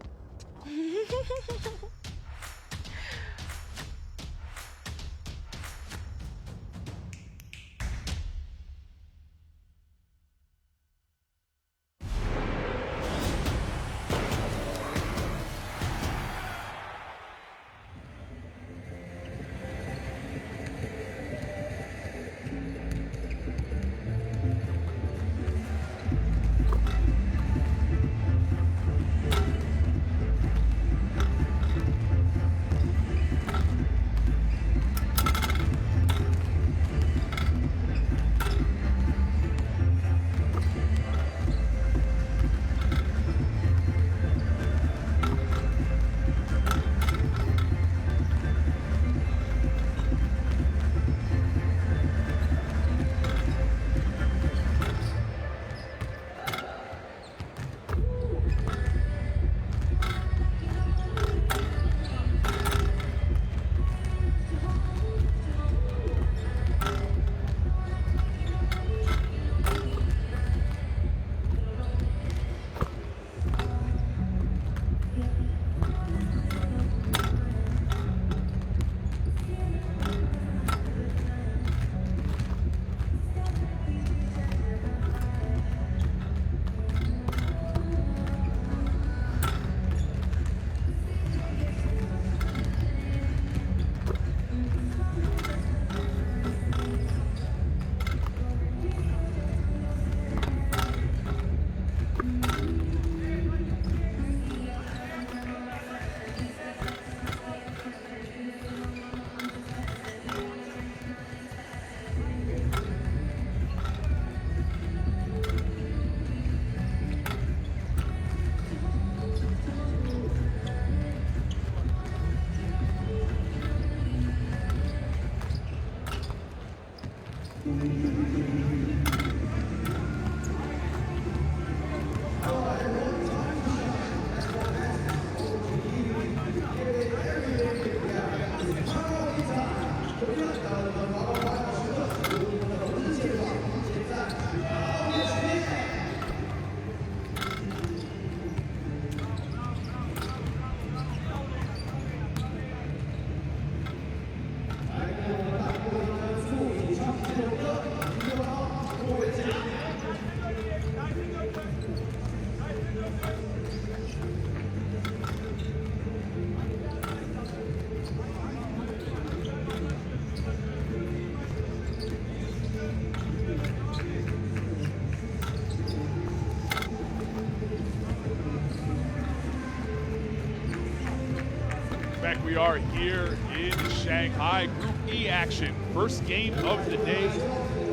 back. We are here in Shanghai. Group E action. First game of the day.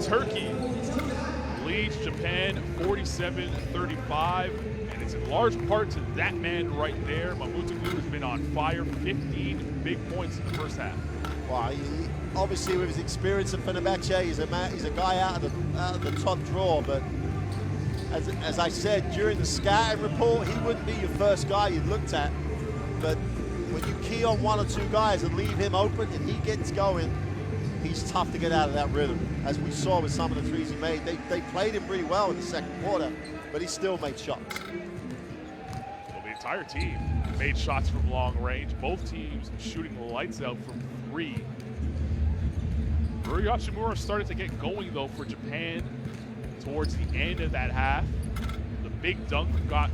Turkey leads Japan 47-35. And it's in large part to that man right there. Mamoutouglu has been on fire. 15 big points in the first half. Well, obviously with his experience at FIBAWC, he's a guy out of the top drawer. But as I said during the scouting report, he wouldn't be your first guy you looked at. But when you key on one or two guys and leave him open and he gets going, he's tough to get out of that rhythm. As we saw with some of the threes he made, they played him really well in the second quarter, but he still made shots. Well, the entire team made shots from long range. Both teams shooting the lights out from three. Rui Hachimura started to get going though for Japan towards the end of that half. The big dunk got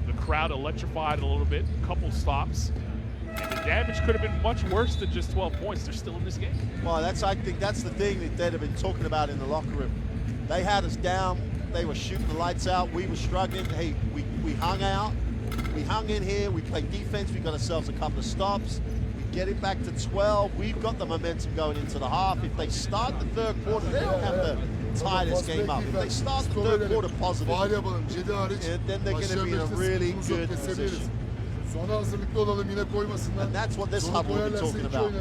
the crowd electrified a little bit, a couple stops. And the damage could have been much worse than just 12 points. They're still in this game. Well, I think that's the thing that they'd have been talking about in the locker room. They had us down. They were shooting the lights out. We were struggling. Hey, we hung out. We hung in here. We played defense. We got ourselves a couple of stops. We get it back to 12. We've got the momentum going into the half. If they start the third quarter, they don't have to tie this game up. If they start the third quarter positive, then they're going to be in a really good position. And that's what this hub will be talking about.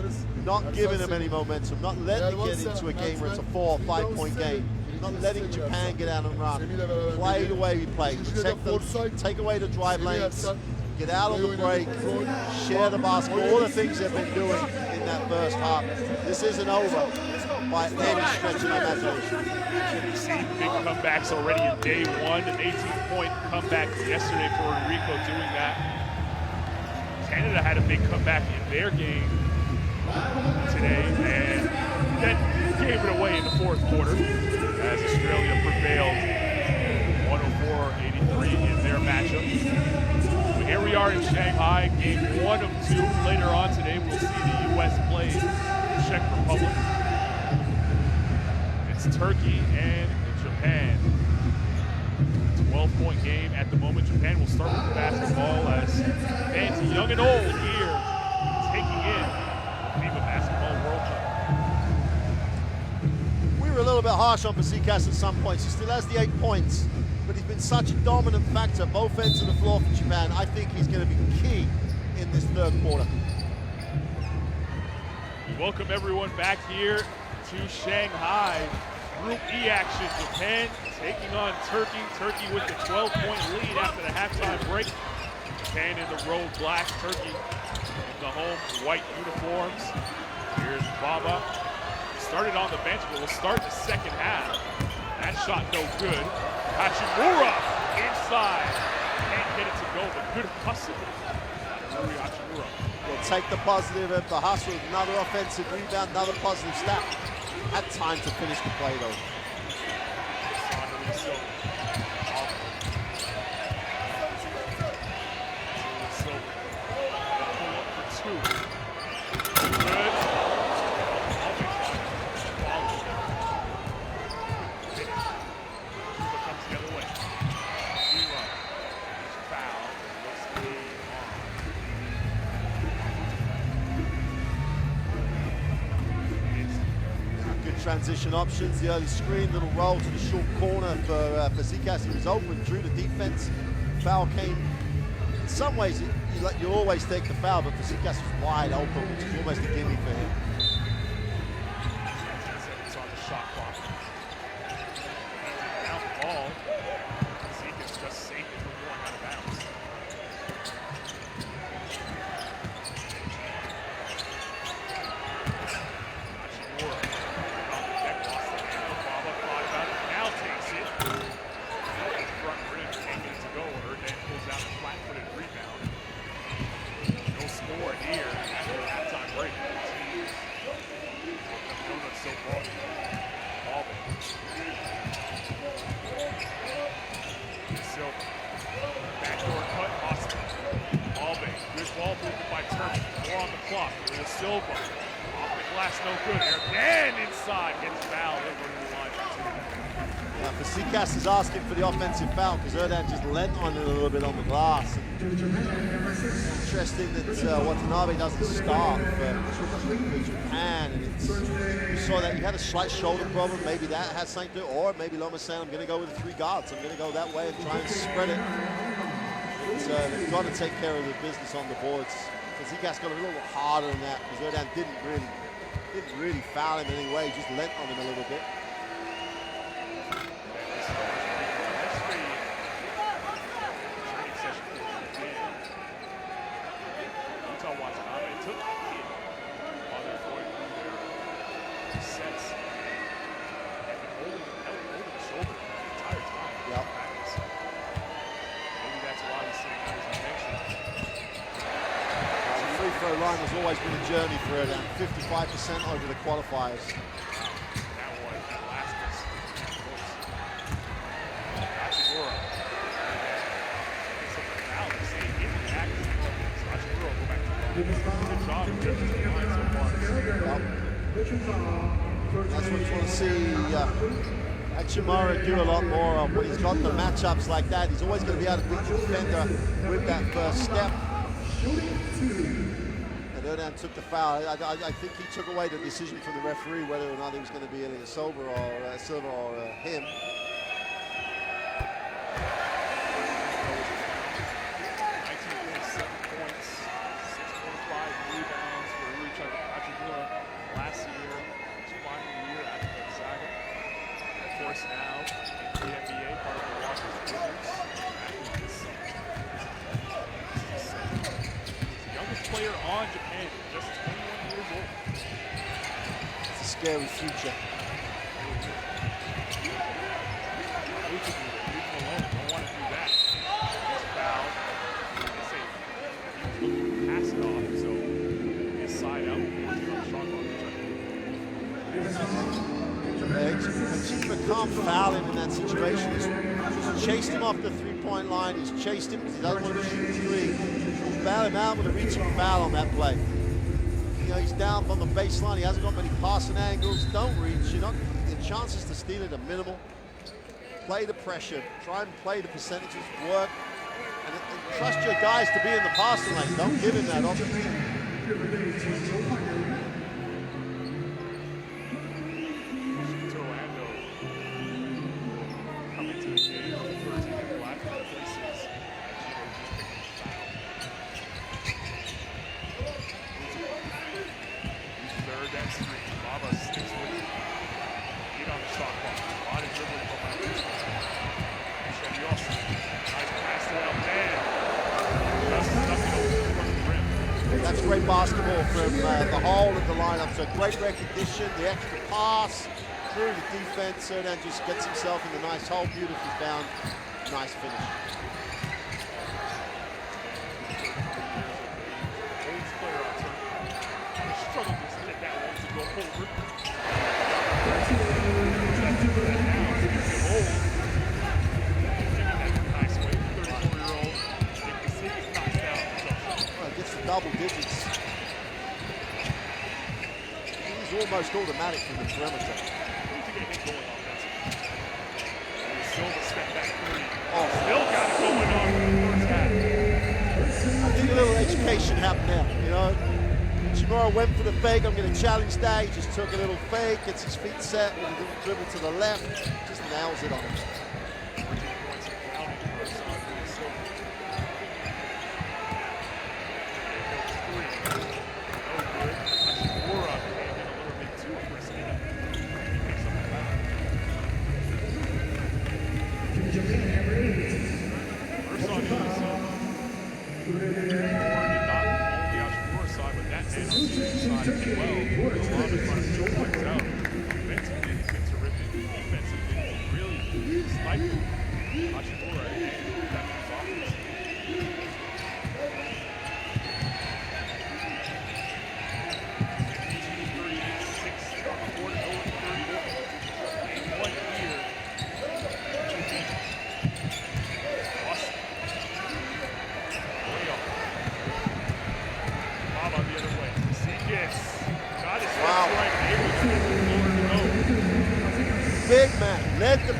Not giving them any momentum, not letting them get into a game where it's a 4 or 5 point game, not letting Japan get out and run. Play the way we play. Take away the drive lanes, get out on the break, share the basketball, all the things they've been doing in that first half. This isn't over by any stretch of imagination. We've seen big comebacks already in day one, an 18-point comeback yesterday for Puerto Rico doing that. Canada had a big comeback in their game today and then gave it away in the fourth quarter as Australia prevailed 104-83 in their matchup. So here we are in Shanghai, game 1 of 2. Later on today, we'll see the U.S. play the Czech Republic. It's Turkey and Japan. 12-point game at the moment. Japan will start with the basketball as fans young and old here taking in the FIBA Basketball World Cup. We were a little bit harsh on Fazekas at some points. He still has the 8 points, but he's been such a dominant factor both ends of the floor for Japan. I think he's going to be key in this third quarter. Welcome everyone back here to Shanghai. Group E action, Japan taking on Turkey. Turkey with the 12-point lead after the halftime break. Japan in the road black, Turkey in the home white uniforms. Here's Baba. Started on the bench, but we'll start the second half. That shot no good. Hachimura inside. Can't get it to go, but good hustle. Rui Hachimura. We'll take the positive of the hustle. Another offensive rebound, another positive stat. Had time to finish the play though. Transition options, the early screen, little roll to the short corner for Fazekas. He was open, drew the defense. Foul came. In some ways, you always take the foul, but Fazekas was wide open, which is almost a gimme for him. It's on the shot clock. Down the ball. Fazekas just saved it from going out of bounds. Silva off the glass, no good. Again inside, gets fouled over the line. Now, Fasikas is asking for the offensive foul because Erdan just lent on it a little bit on the glass. Interesting that Watanabe doesn't start for Japan. And you saw that he had a slight shoulder problem. Maybe that has something to do, or maybe Loma's saying, I'm going to go with the 3 guards. I'm going to go that way and try and spread it. They've got to take care of the business on the boards. Fasikas got a little harder than that because Erdan didn't really foul him in any way. He just lent on him a little bit. Line has always been a journey for her, down 55% over the qualifiers. That's what you want to see Hachimura do a lot more of. When he's got the matchups like that, he's always going to be able to beat the defender with that first step. Erdan took the foul. I think he took away the decision from the referee whether or not he was going to be a Silva or him. 19.7 points, 6.5 rebounds for Richard Hachimura last year, his final year at Gonzaga. Of course, now in the NBA, part of the Washington Wizards. Youngest player on Japan, just 21 years old. It's a scary future. Leave him alone. Don't want to do that. He's fouled. They say he pass it off, so his side out. Hachimura can't foul him in that situation. He's chased him off the three-point line. He's chased him because he doesn't want to shoot three. Foul him out with a reaching foul on that play. You know, he's down from the baseline. He hasn't got many passing angles. Don't reach. Your chances to steal it are minimal. Play the pressure. Try and play the percentages. Work. And trust your guys to be in the passing lane. Don't give him that opportunity. That's great basketball from the whole of the lineup. So great recognition, the extra pass through the defense, and then just gets himself in the nice hole, beautifully found, nice finish. Double digits. He's almost automatic from the perimeter. Oh, still got it going on in the first half. I think a little education happened there. You know, Hachimura went for the fake. I'm going to challenge that. He just took a little fake, gets his feet set with a little dribble to the left, just nails it on him.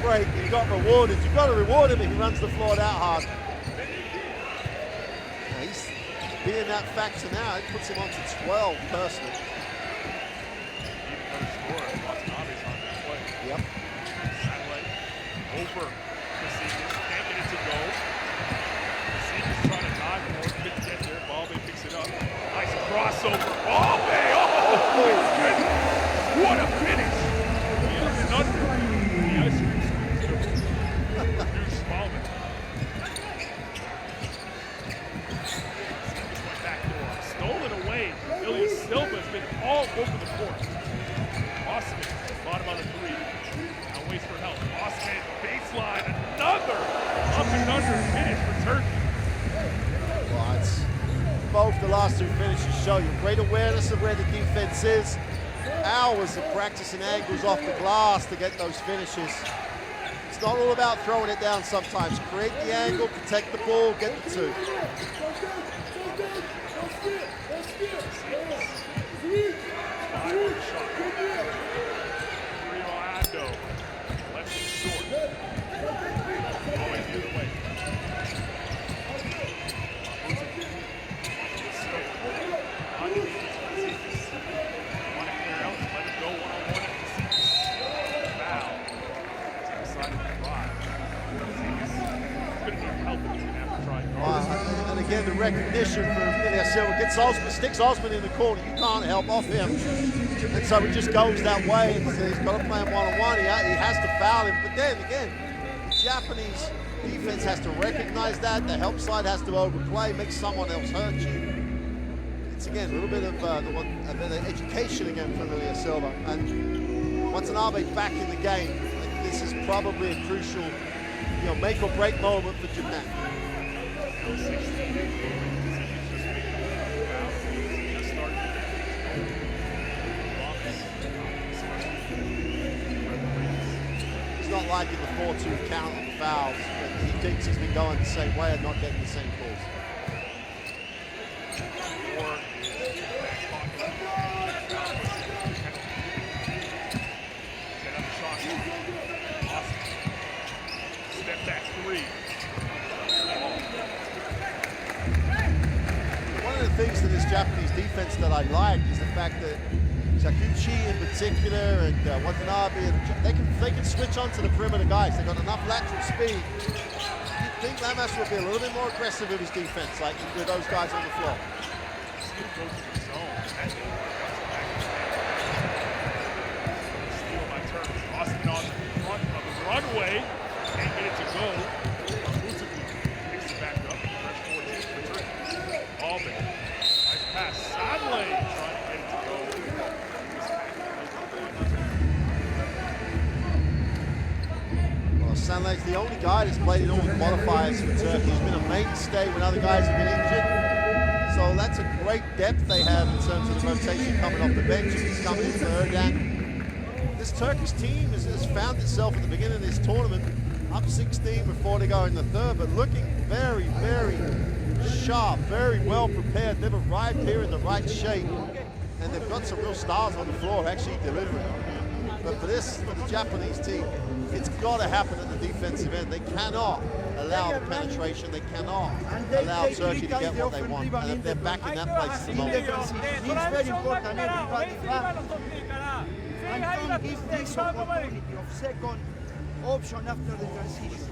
break, he got rewarded. You've got to reward him if he runs the floor that hard. Now he's being that factor now. It puts him on to 12 personally. Yep. Satellite over Casillas. Can't get it to go. Casillas trying to dive for it. Couldn't get there. Balbe picks it up. Nice crossover. Balbe! Oh, my goodness! What a finish! The under. The ice cream squeeze. Here's Balbe. Casillas went back door. Stolen away. Ilya Silva has been all over the court. Osman, bottom of the three. No waits for help. Osman, baseline, another up and under finish for Turkey. Well, it's both the last two finishes show you great awareness of where the defense is. Hours of practicing angles off the glass to get those finishes. It's not all about throwing it down sometimes. Create the angle, protect the ball, get the two. Left it short. Always the other way. Want to clear out, let it go one-on-one at Casillas. Foul. Take a side of the drive. Casillas couldn't even help it. He's going to have to try hard. And again, the recognition for Ilya Silva gets Osman, sticks Osman in the corner. You can't help off him. And so he just goes that way. And so he's got to play him one-on-one. He has to foul him. But then again, the Japanese defense has to recognize that. The help side has to overplay, make someone else hurt you. It's again a little bit of a bit of education again from Ilya Silva. And Watanabe back in the game. This is probably a crucial, make or break moment for Japan. It's not like in the 4-2 count on the fouls, but he thinks he's been going the same way and not getting the same calls. Step back three. One of the things to this Japanese defense that I like is the fact that Sakuchi in particular and Watanabe, they can switch on to the perimeter guys. They've got enough lateral speed. You'd think Lamas would be a little bit more aggressive with his defense, like with those guys on the floor. Still go to the zone. Steal by Turkey. Austin on the front of the runway. Can't get it to go. Mutuku picks it back up. Fresh 14 for Turkey. Balbe. Nice pass. Sadley trying to get it to go. Well, Sanley's the only guy that's played in all the qualifiers for Turkey. He's been a mainstay when other guys have been injured. So that's a great depth they have in terms of the rotation coming off the bench. He's coming in for Erdogan. This Turkish team has found itself at the beginning of this tournament up 16 before they go in the third, but looking very, very sharp, very well prepared. They've arrived here in the right shape, and they've got some real stars on the floor actually delivering. But for the Japanese team, it's got to happen at the defensive end. They cannot allow the penetration. They cannot allow Turkey to get what they want. And if they're back in that place at the moment. It's very important everybody back. And don't give this opportunity of second option after the transition.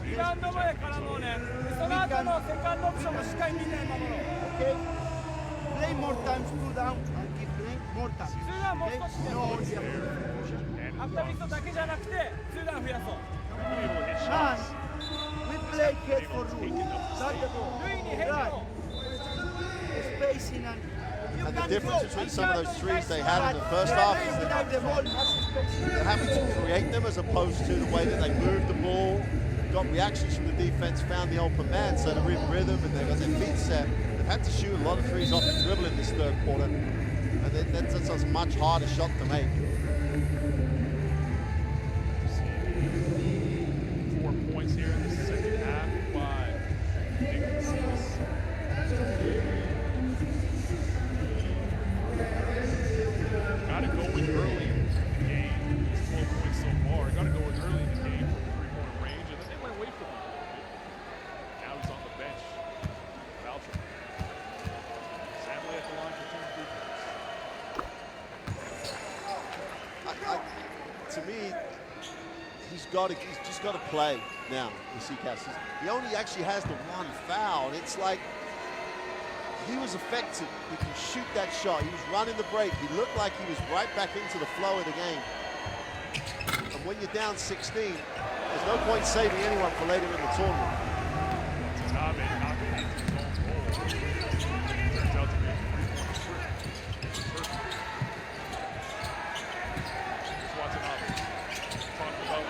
Okay? Play more times, pull down, and keep playing more times. Okay? No, and we play head for rule. Start the ball. Right. Spacing and the difference between some of those threes they had in the first half is that they're having to create them as opposed to the way that they moved the ball, got reactions from the defense, found the open man, so they're in rhythm and they've got their feet set. They've had to shoot a lot of threes off the dribble in this third quarter, and that's a much harder shot to make. 4 points here in the second half by Nick Casillas. Got to go in early in the game. It's 12 points so far. Got to go in early in the game from the three-point just got to play now, the Seacast. He only actually has the one foul, and it's like he was effective. He can shoot that shot. He was running the break. He looked like he was right back into the flow of the game. And when you're down 16, there's no point saving anyone for later in the tournament. Tabe knocking into his own goal. Turns out to be a three-point trip. Here's Watanabe. Talking about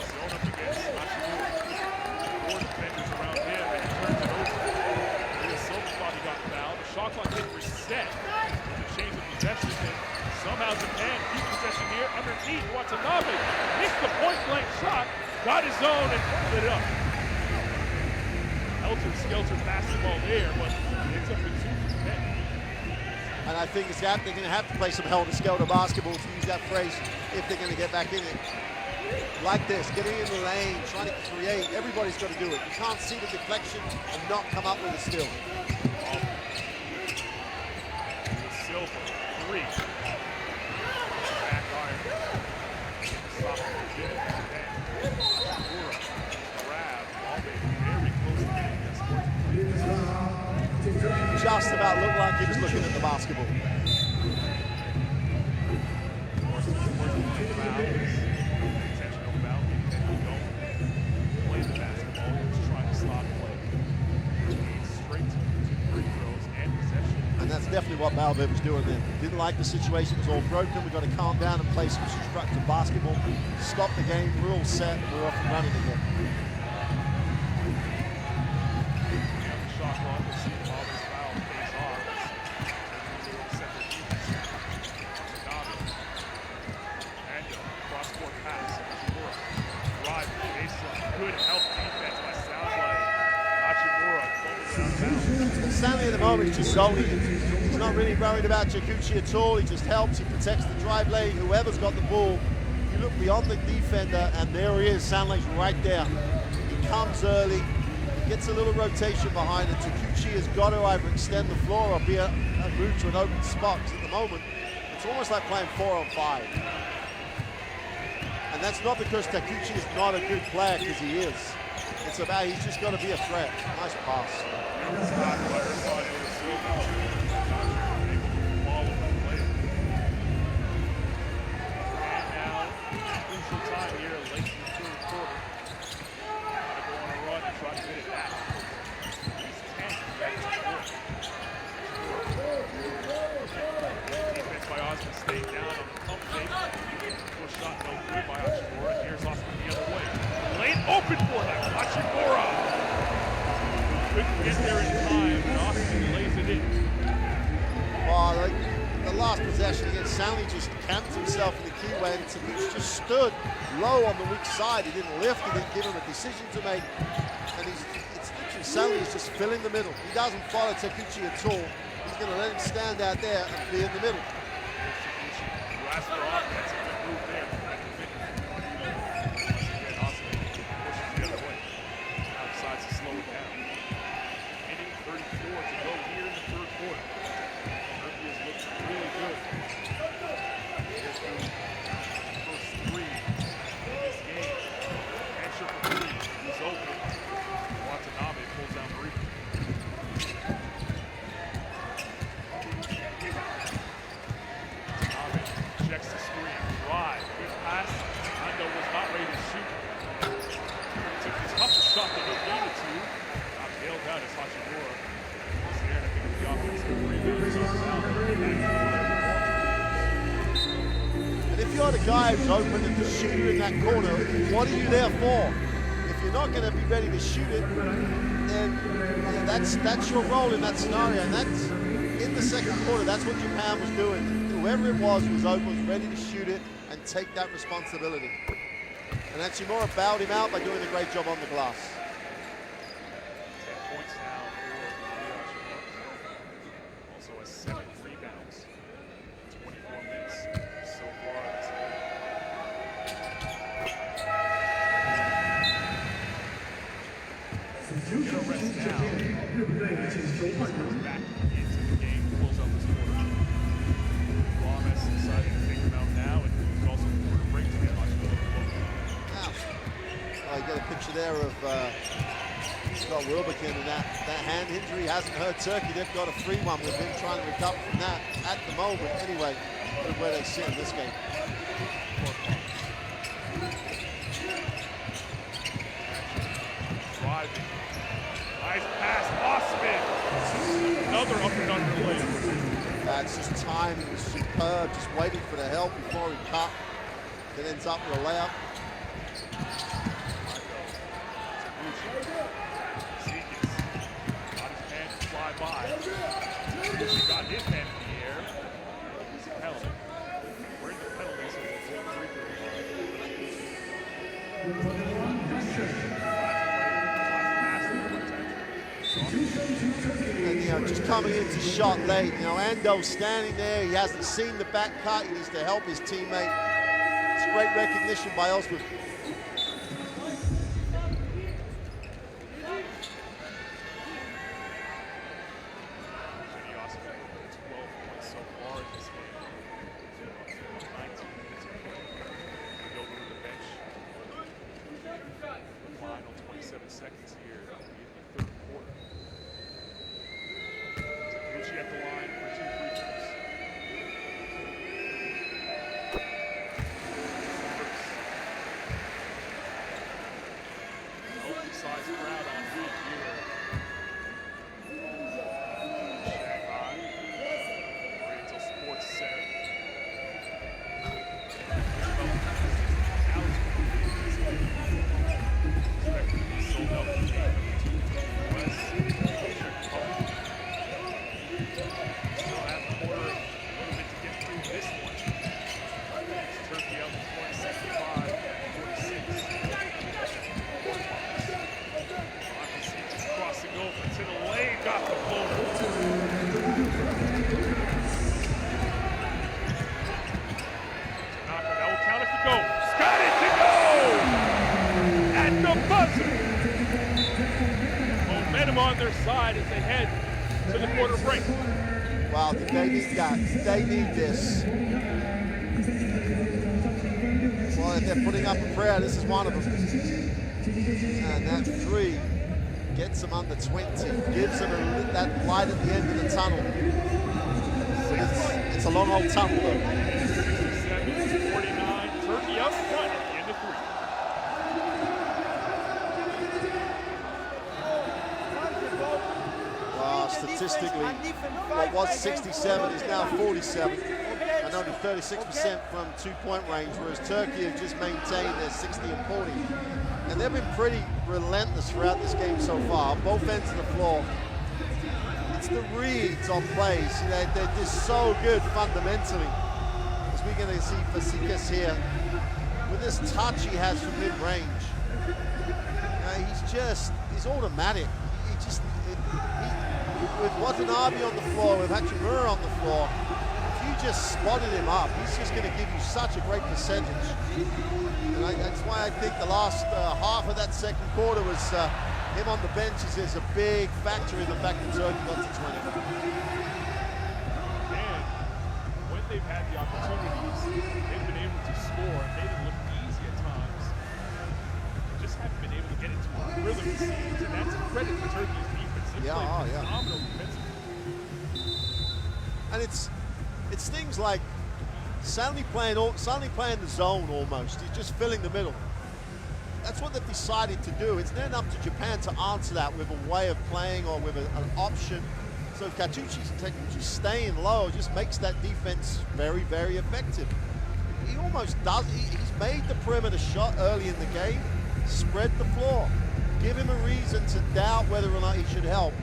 zone up against Hachimura. Four defenders around him, and he turns it over. Rhea Silva thought he got fouled. The shot clock didn't reset. The change of possession, and somehow Japan keep possession here underneath. Watanabe missed the point-blank shot, got his own, and put it up. Helter-skelter basketball there, but it's up to 2 for Japan. And I think they're going to have to play some helter-skelter basketball, to use that phrase, if they're going to get back in it. Like this, getting in the lane, trying to create. Everybody's got to do it. You can't see the deflection and not come up with a steal. Silva, 3. Back iron. Stop it. Grab. Very close to getting this. Just about looked like he was looking at the basketball. And that's definitely what Malvern was doing then. Didn't like the situation, it was all broken. We've got to calm down and play some constructive basketball. Stop the game, we're all set, and we're off and running again. Stanley at the moment is just zoning it. He's not really worried about Kikuchi at all. He just helps, he protects the drive lane, whoever's got the ball. You look beyond the defender, and there he is. Stanley's right there. He comes early, he gets a little rotation behind it. Kikuchi has got to either extend the floor or be a move to an open spot. Because at the moment, it's almost like playing 4-on-5. And that's not because Takuchi is not a good player, because he is. It's about he's just got to be a threat. Nice pass. Open for them, Hachimura. Couldn't get there in time, and Austin lays it in. Oh, the last possession against Stanley just camped himself in the keyway, and Takuchi just stood low on the weak side. He didn't lift, he didn't give him a decision to make. And Stanley is just filling the middle. He doesn't follow Takuchi at all. He's going to let him stand out there and be in the middle. You ask for offense, it's a good move there. And if you're the guy who's open and the shooter in that corner, what are you there for? If you're not going to be ready to shoot it, then that's your role in that scenario. And that's in the second quarter. That's what Japan was doing. Whoever it was open, was ready to shoot it and take that responsibility. And Hachimura bowed him out by doing a great job on the glass. 10 points now for Hachimura. Also has 7 rebounds. 24 minutes so far this game. Gonna rest down. Goes back into the game, close out this quarter. Lamas deciding to take him out. Scott Wilbekin, and that hand injury hasn't hurt Turkey. They've got a free one with him trying to recover from that at the moment. Anyway, where they sit in this game. Driving. Nice pass, Osman. Another up and under layup. That's just timing was superb, just waiting for the help before he cut. Then ends up with a layup. Got his hand fly by. He got his hand in the air. It's a penalty. We're in the penalties of the full free And, you know, just coming into shot late. You know, Ando standing there. He hasn't seen the back cut. He needs to help his teammate. It's great recognition by Osman. Seconds here in the third quarter. Takuchi at the line for 2 free throws. Open size crowd on hand here. Shanghai Oriental Sports Center. Sold out the game. Still have a quarter, a little bit to get through this one. Turkey up to 65-46. Just crossing over to the lane, got the floater. That will count if you go. Got it to go! At the buzzer! Momentum on their side as they head to the quarter break. Wow, they need that. They need this. Well, if they're putting up a prayer, this is one of them. And that three gets them under 20, gives them that light at the end of the tunnel. It's a long old tunnel, though. 67-49, Turkey out front at the end of 3. Statistically, what was 67 is now 47, and only 36% from two-point range, whereas Turkey have just maintained their 60 and 40. And they've been pretty relentless throughout this game so far, both ends of the floor. It's the reads on plays. They're just so good fundamentally. As we're going to see Fasikas here, with this touch he has from mid-range. He's automatic. With Watanabe on the floor, with Hachimura on the floor, if you just spotted him up, he's just going to give you such a great percentage. And that's why I think the last half of that second quarter was him on the bench is a big factor in the fact that Turkey got to 20. And when they've had the opportunities, they've been able to score. They didn't look easy at times. They just haven't been able to get into a rhythm of scenes, and that's a credit to Turkey's defense. Phenomenal defensively. And it's things like suddenly playing the zone almost. He's just filling the middle. That's what they've decided to do. It's then up to Japan to answer that with a way of playing or with an option. So Katuchi's staying low just makes that defense very, very effective. He almost does. He's made the perimeter shot early in the game, spread the floor. Give him a reason to doubt whether or not he should help,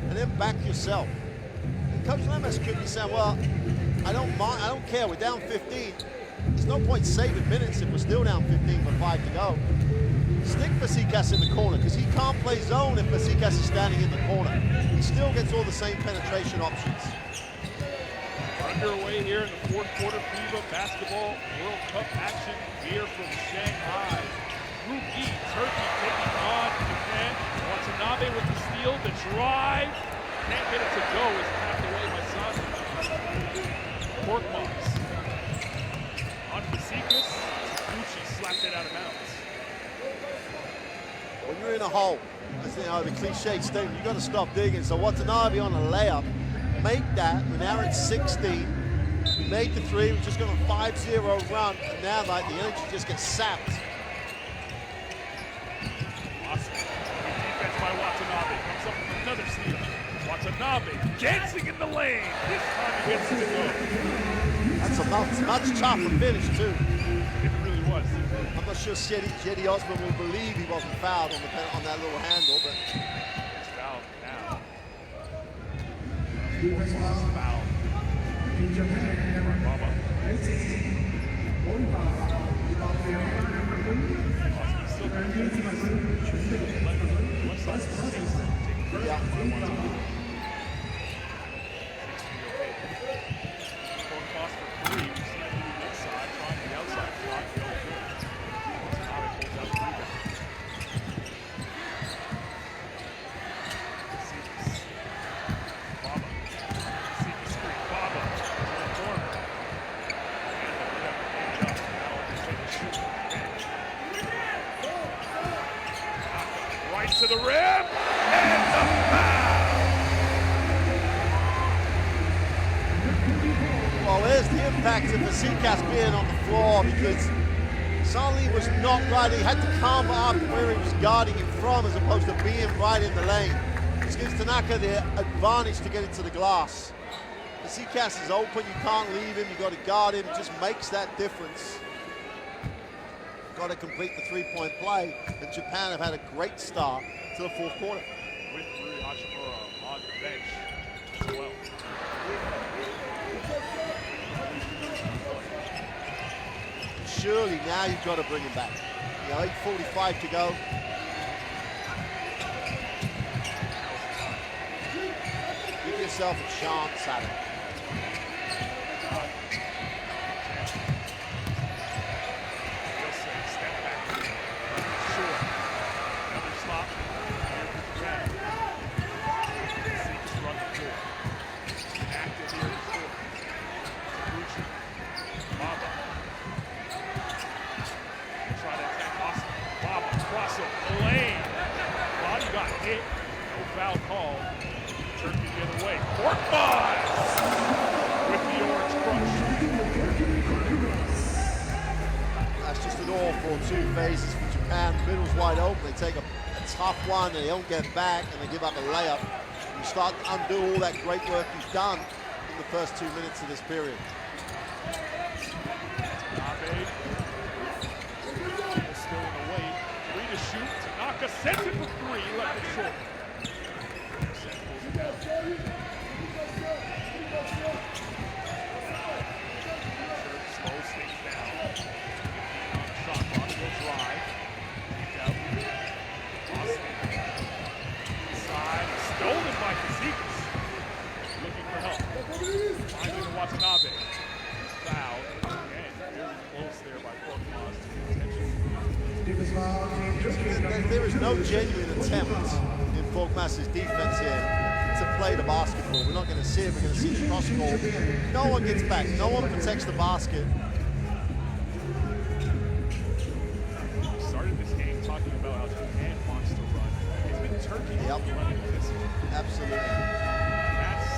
and then back yourself. And Coach Lemes could be saying, well, I don't care, we're down 15. There's no point saving minutes if we're still down 15 with 5 to go. Stick Fasikas in the corner, because he can't play zone if Fasikas is standing in the corner. He still gets all the same penetration options. We're underway here in the fourth quarter. FIBA Basketball World Cup action here from Shanghai. Group E, Turkey taking on Japan. Watanabe with the steal, the drive. Can't get it to go. It's tapped away by Sasha. Korkmaz. On Fasikas. Takuchi slapped it out of bounds. when you're in a hole, as you know, the cliche statement, you've got to stop digging. So Watanabe on a layup, make that. We're now at 16. We made the three, we're just going to 5-0 run, and now like the energy just gets sapped. Awesome. Good defense by Watanabe. Comes up with another steal. Watanabe dancing in the lane. This time he hits it good. That's a much tougher finish too. It really was. I'm not sure Jetty Osborne will believe he wasn't fouled on that little handle, but He's fouled now. Foul. Baba. Still got yeah. Right to the rim, and the foul! Well, there's the impact of Vasikas being on the floor, because Sully was not right. He had to come up where he was guarding him from as opposed to being right in the lane. This gives Tanaka the advantage to get into the glass. Vasikas is open, you can't leave him, you've got to guard him. It just makes that difference. Got to complete the three-point play, and Japan have had a great start to the fourth quarter. With Rui Hachimura on the bench as well. Surely now you've got to bring him back. You know, 8:45 to go. Give yourself a chance at it. Foul call. Turkey the other way. Korkmaz with the orange crush. That's just an awful two phases for Japan. Middle's wide open. They take a tough one and they don't get back and they give up a layup. You start to undo all that great work you've done in the first 2 minutes of this period. Abe still in the way. 3 to shoot. Tanaka sends it for 3. Left it short. Slows things down. Shot clock will drive. Out. Inside. Stolen by Kazikas. Looking for help. Finding Watanabe. Fouled. Again, very close there by Korkmaz to attention. There is no genuine attempt in Korkmaz's defense here to play the basketball. We're not going to see it. We're going to see the cross ball. No one gets back. No one protects the basket. We started this game talking about how Japan wants to run. It's been Turkey running this one. Absolutely. That's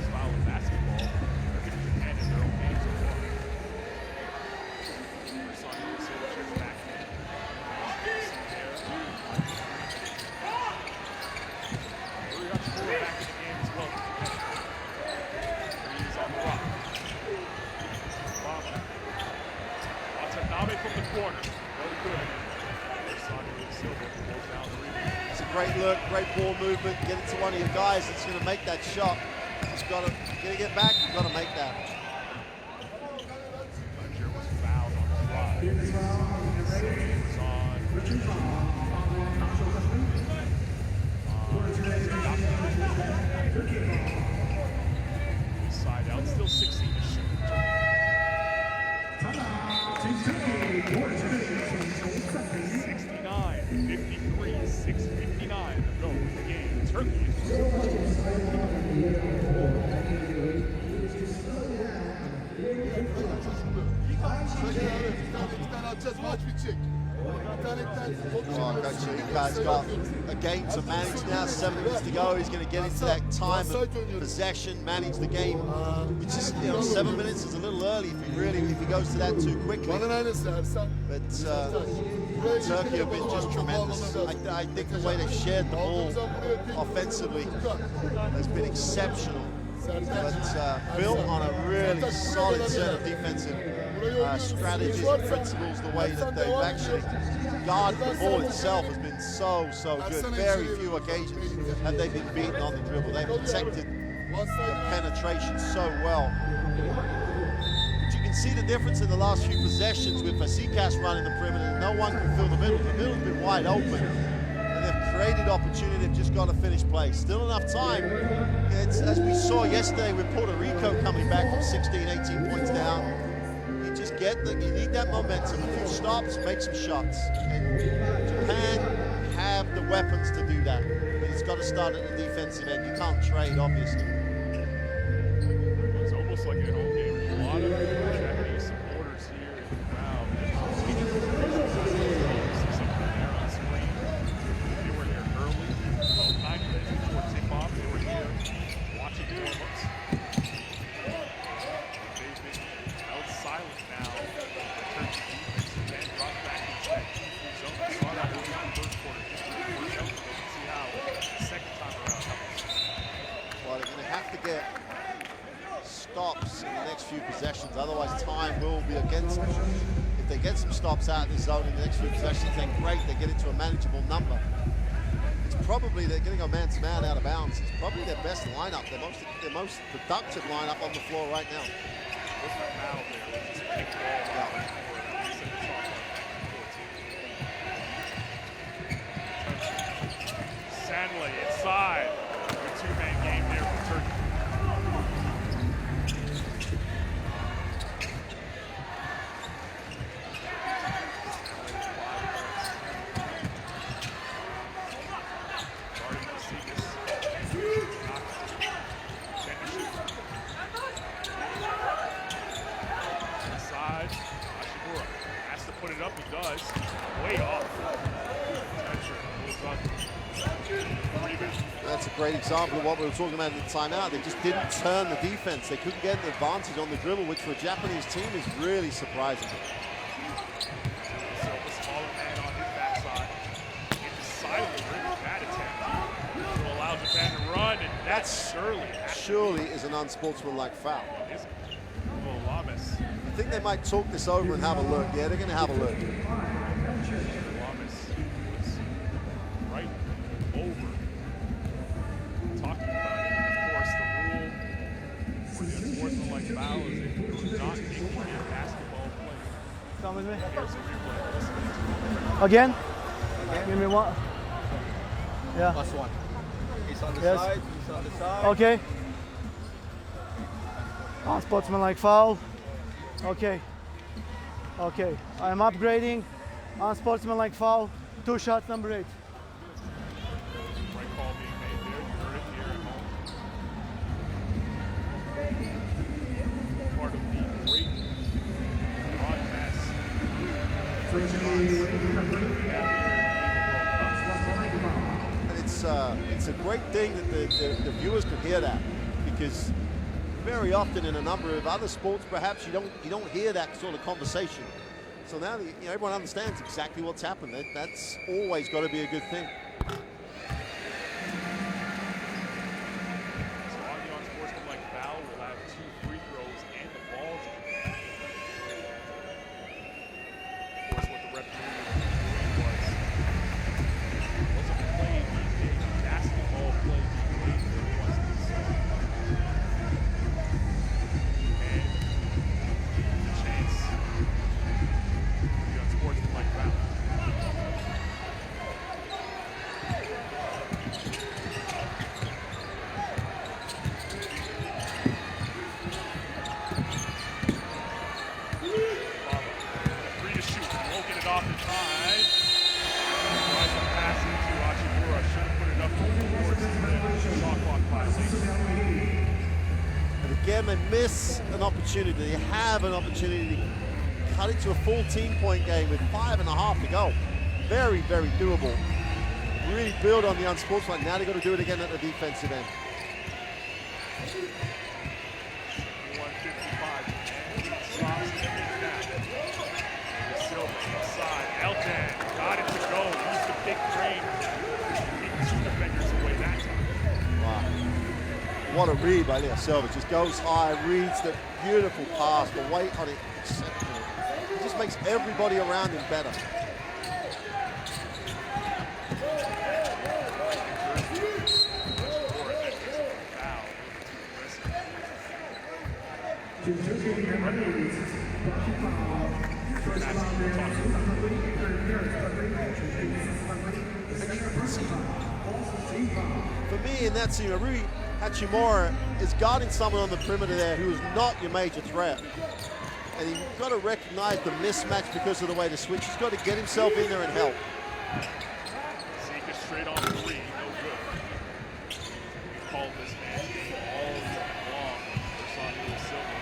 style of basketball. They're getting Japan in their own game so far. Back in. Back in the game as well. He's on the rock. Watanabe from the corner. Very good. It's a great look, great ball movement. Get it to one of your guys that's going to make that shot. Just got to get back. You've got to make that. Ledger was fouled on the drive. Was on. Side out, still 16 to shoot. 69, 53, 6:59 to go in the game. Turkey is Coach Ika's got a game to manage now, 7 minutes to go. He's going to get into that time of possession, manage the game, which is, 7 minutes is a little early if he goes to that too quickly. But Turkey have been just tremendous. I think the way they've shared the ball offensively has been exceptional. But built on a really solid set of defensive strategies and principles. The way that they've actually guarded the ball itself has been so good. Very few occasions have they been beaten on the dribble. They've protected the penetration so well. But you can see the difference in the last few possessions with Fasikas running the perimeter. No one can fill the middle. The middle's been wide open. And they've created opportunity. They've just got to finish play. Still enough time. It's, as we saw yesterday with Puerto Rico coming back from 16, 18 points down. You just you need that momentum. A few stops, make some shots. And Japan have the weapons to do that. But it's got to start at the defensive end. You can't trade, obviously. It's almost like a home game. There's a lot of Japanese supporters here in the crowd. See something there on screen. They were here early. About 9 minutes before tip-off, they were here watching the warm-ups. They've been held silent now in terms of defense. Japan dropped back into that key zone. We saw that in the first quarter. Let's see how the second time around happens. Well, they're going to have to get stops in the next few possessions, otherwise time will be against them. If they get some stops out of the zone in the next few possessions, then great, they get into a manageable number. It's probably, they're getting a man-to-man out of bounds. It's probably their best lineup, their most productive lineup on the floor right now. Sandley inside. A two-man game here for Turkey. Inside. Hachimura has to put it up. He does. Way off. That's a great example of what we were talking about at the timeout. They just didn't turn the defense. They couldn't get an advantage on the dribble, which for a Japanese team is really surprising. So the smaller man on his backside. He decided to bring a bad attempt to allow Japan to run, and that's surely is an unsportsmanlike foul. It is. Well, Lamas. I think they might talk this over and have a look. Yeah, they're going to have a look. Lamas was right over talking about it. And of course, the rule for the unsportsmanlike foul is if you're not making a basketball play. Come with me. Here's a replay. Listen to it. Again? Give me one. Yeah. Plus one. He's on the Yes. side. He's on the side. Okay. Unsportsmanlike foul. Okay. Okay. I'm upgrading. Unsportsmanlike foul. 2 shots, number 8. Right call being made there. You heard it here at home. Part of the great broadcast. And it's a great thing that the viewers can hear that, because very often in a number of other sports, perhaps you don't hear that sort of conversation. So now everyone understands exactly what's happened. That's always got to be a good thing. So on the unsportsmanlike foul, we'll have 2 free throws and the ball. Of course, what the referee wasn't a play being made, a basketball play being made. There was this. And a chance for the unsportsmanlike foul. Free to shoot. Won't get it off in time. Tries to pass into Hachimura. Should have put it up for the boards instead. Shot clock violation. And again, they miss an opportunity. They have an opportunity cut it to a 14-point game with 5.5 to go. Very, very doable. Really build on the unsportsmanlike. Now they've got to do it again at the defensive end. 155. Stops the Silva inside. Elton got it to go. Used the big frame. Keep 2 defenders away that time. Wow. What a read by Leo Silva. Just goes high, reads the beautiful pass. The weight on it, exceptional. It just makes everybody around him better. For me, in that scene, Rui Hachimura is guarding someone on the perimeter there who is not your major threat. And you've got to recognize the mismatch because of the way the switch. He's got to get himself in there and help. Zika straight on 3, no good. We called this man's game all year long for Sonny Silva.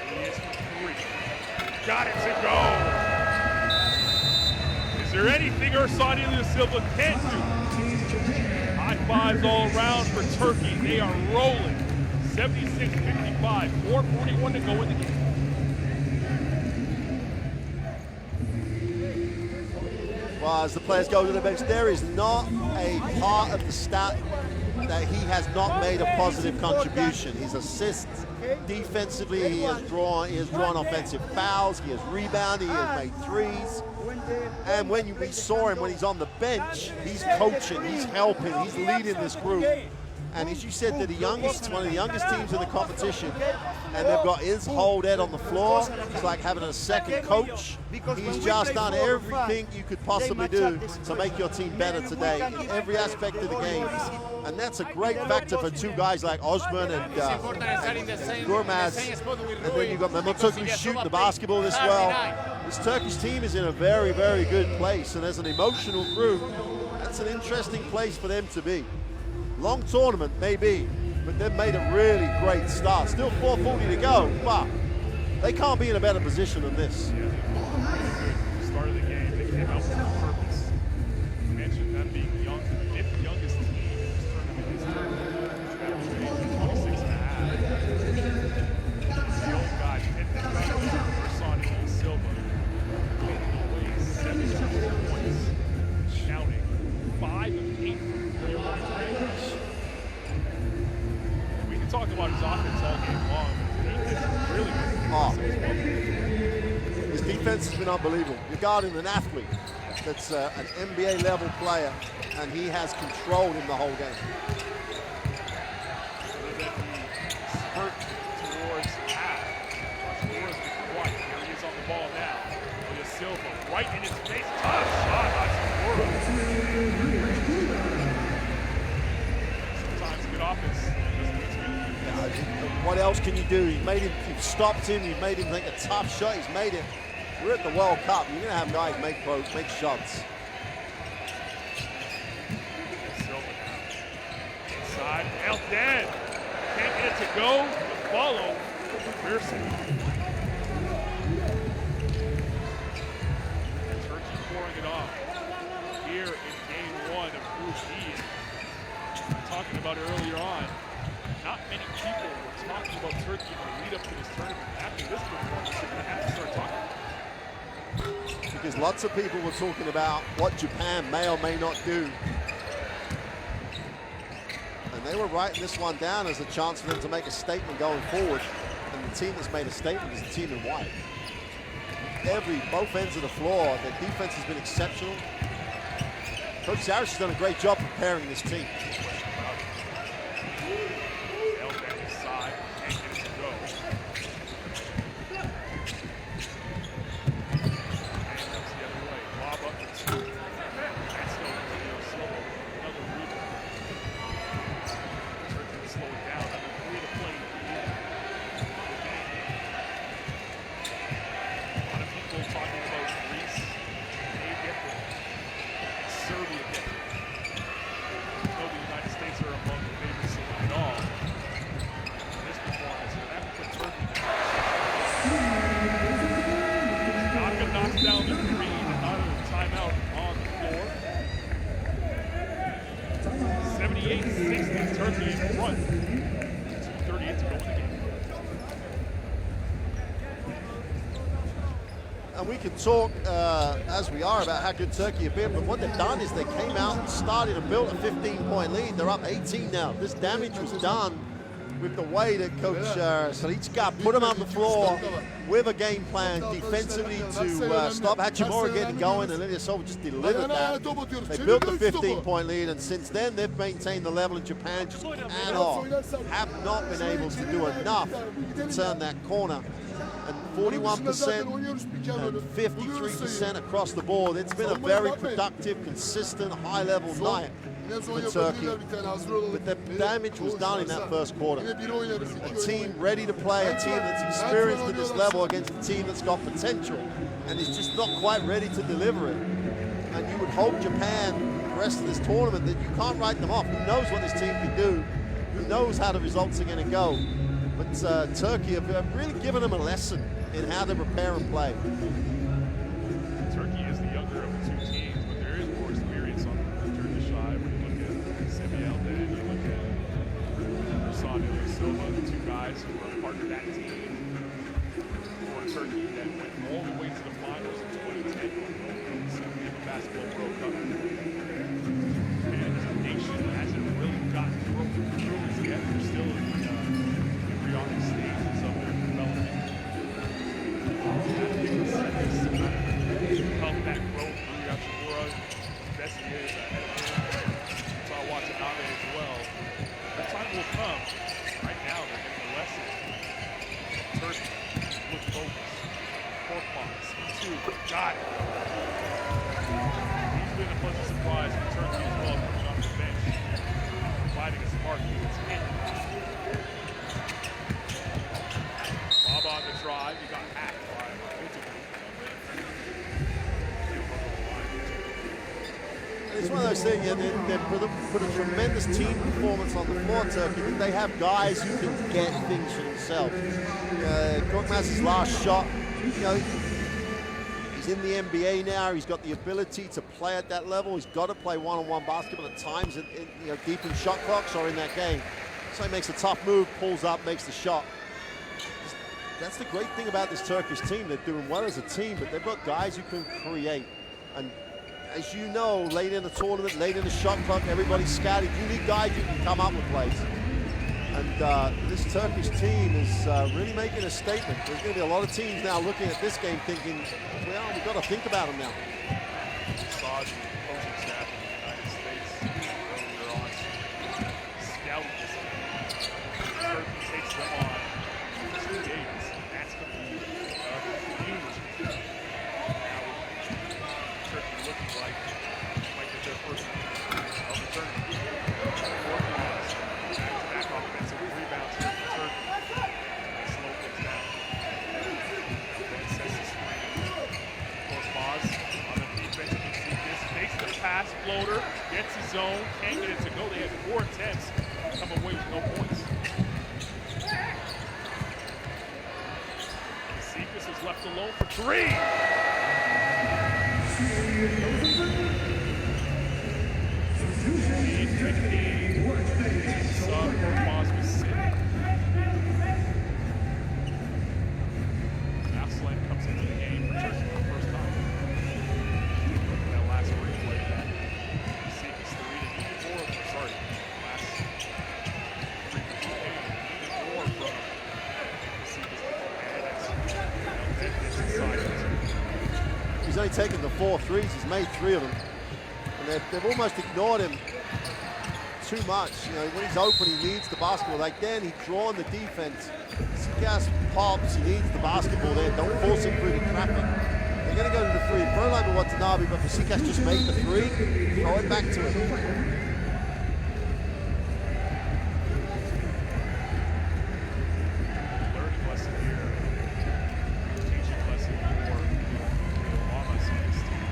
He is for 3. Got it to go. Is there anything Sonny Silva can't do? High fives all around for Turkey. They are rolling. 76-55, 4:41 to go in the game. Well, as the players go to the bench, there is not a part of the stat that he has not made a positive contribution. His assists, defensively, he has drawn offensive fouls, he has rebounded, he has made threes. And when we saw him when he's on the bench, he's coaching, he's helping, he's leading this group. And as you said, they're the youngest, one of the youngest teams in the competition, and they've got his whole head on the floor. It's like having a second coach. He's just done everything you could possibly do to make your team better today in every aspect of the game. And that's a great factor for 2 guys like Osman and Gurmaz. And then you've got Memotuk who's shooting the basketball as well. This Turkish team is in a very, very good place. And as an emotional group, that's an interesting place for them to be. Long tournament, maybe, but they've made a really great start. Still 4:40 to go, but they can't be in a better position than this. Yeah, start of the game, they came out with a purpose. You mentioned them being young, the 5th youngest team in this tournament. 26.5. The old guys hit the gun for Sonny Silva. Leading away 7 points. Shouting 5 of 8 from 3-point range. We can talk about his offense all game long, but his defense really been His defense has been unbelievable. You're guarding an athlete that's an NBA level player, and he has controlled him the whole game. Spurt towards half. Morris been quiet. Here he is on the ball now. Leo Silva right in his face. Tough shot. Sometimes good offense. What else can you do? You've stopped him, you've made him make a tough shot, he's made it. We're at the World Cup, you're gonna have guys make shots. Silva inside, Elton can't get it to go. The follow, Pearson. Turkey pouring it off here in game 1 of Group E. We were talking about it earlier on. Not many people were talking about Turkey in the lead up to this tournament. After this performance, they're going to have to start talking. Because lots of people were talking about what Japan may or may not do. And they were writing this one down as a chance for them to make a statement going forward. And the team that's made a statement is the team in white. Both ends of the floor, their defense has been exceptional. Coach Harris has done a great job preparing this team. Naka knocks down the three out of the timeout on the floor. 78-60, Turkey in front. 2:38 to go in the game. And we can talk, as we are, about how good Turkey have been, but what they've done is they came out and started and built a 15-point lead. They're up 18 now. This damage was done with the way that Coach Salichka put them on the floor with a game plan defensively to stop Hachimura getting going, and Ilyasova just delivered that. They built the 15-point lead, and since then they've maintained the level, and Japan just cannot, have not been able to do enough to turn that corner. And 41% and 53% across the board. It's been a very productive, consistent, high-level night for Turkey. But the damage was done in that first quarter. A team ready to play, a team that's experienced at this level against a team that's got potential and is just not quite ready to deliver it. And you would hope Japan, the rest of this tournament, that you can't write them off. Who knows what this team can do? Who knows how the results are going to go? But Turkey have really given them a lesson in how to prepare and play. Turkey is the younger of the two teams, but there is more experience on the side. When you look at Samuel, then you look at Rasan Ilyasova, the two guys who were part of that team for Turkey that went all the way to the finals in 2010 in the FIBA Basketball World Cup. And as a nation, hasn't really gotten through it yet. They're still in the embryonic stages of their development. Help that growth through Hachimura, best years ahead of him. So I watch Watanabe as well. That time will come. Right now, they're getting a lesson. Turkey with focus. Korkmaz, two, got it. He's been a pleasant surprise for Turkey as well, coming off the bench, providing a spark to his hit. Bob on the drive, he got hacked by It's one of those things, they put a tremendous team performance on the floor, Turkey, but they have guys who can get things for themselves. Korkmaz's last shot, he's in the NBA now. He's got the ability to play at that level. He's got to play one-on-one basketball at times, deep in shot clocks or in that game. So he makes a tough move, pulls up, makes the shot. That's the great thing about this Turkish team. They're doing well as a team, but they've got guys who can create. And as you know, late in the tournament, late in the shot clock, everybody's scattered. You need guys who can come up with plays. And this Turkish team is really making a statement. There's going to be a lot of teams now looking at this game thinking, well, we've got to think about them now. Saw the coaching staff in the United States earlier on scouting this game. Turkey takes them on 2 days. That's going to be huge. Now, Turkey looking like they might get their first of the tournament. Back offensive rebounds here for Turkey. They slow things down. Then sets the screen. Korkmaz on the defense. You can see this. Takes the pass, floater, gets his own, can't get it to go. They had 4 attempts, come away with no points. Seekers is left alone for 3. Korkmaz was sitting. Aslan comes into the game for Turkey for the first time. That last replay, that Seekers 3 to 4. Sorry, last 3 to 4 from Seekers. He's only taken the 4 threes. He's made 3 of them. And they've almost ignored him too much. When he's open, he needs the basketball. Like then, he's drawn the defense. Sikas pops, he needs the basketball there. Don't force him through the traffic. They're going to go to the 3. Throw like Watanabe, but Sikas just made the 3. Throw it back to him. Learning lesson here. Teaching lesson for Lamas and his team.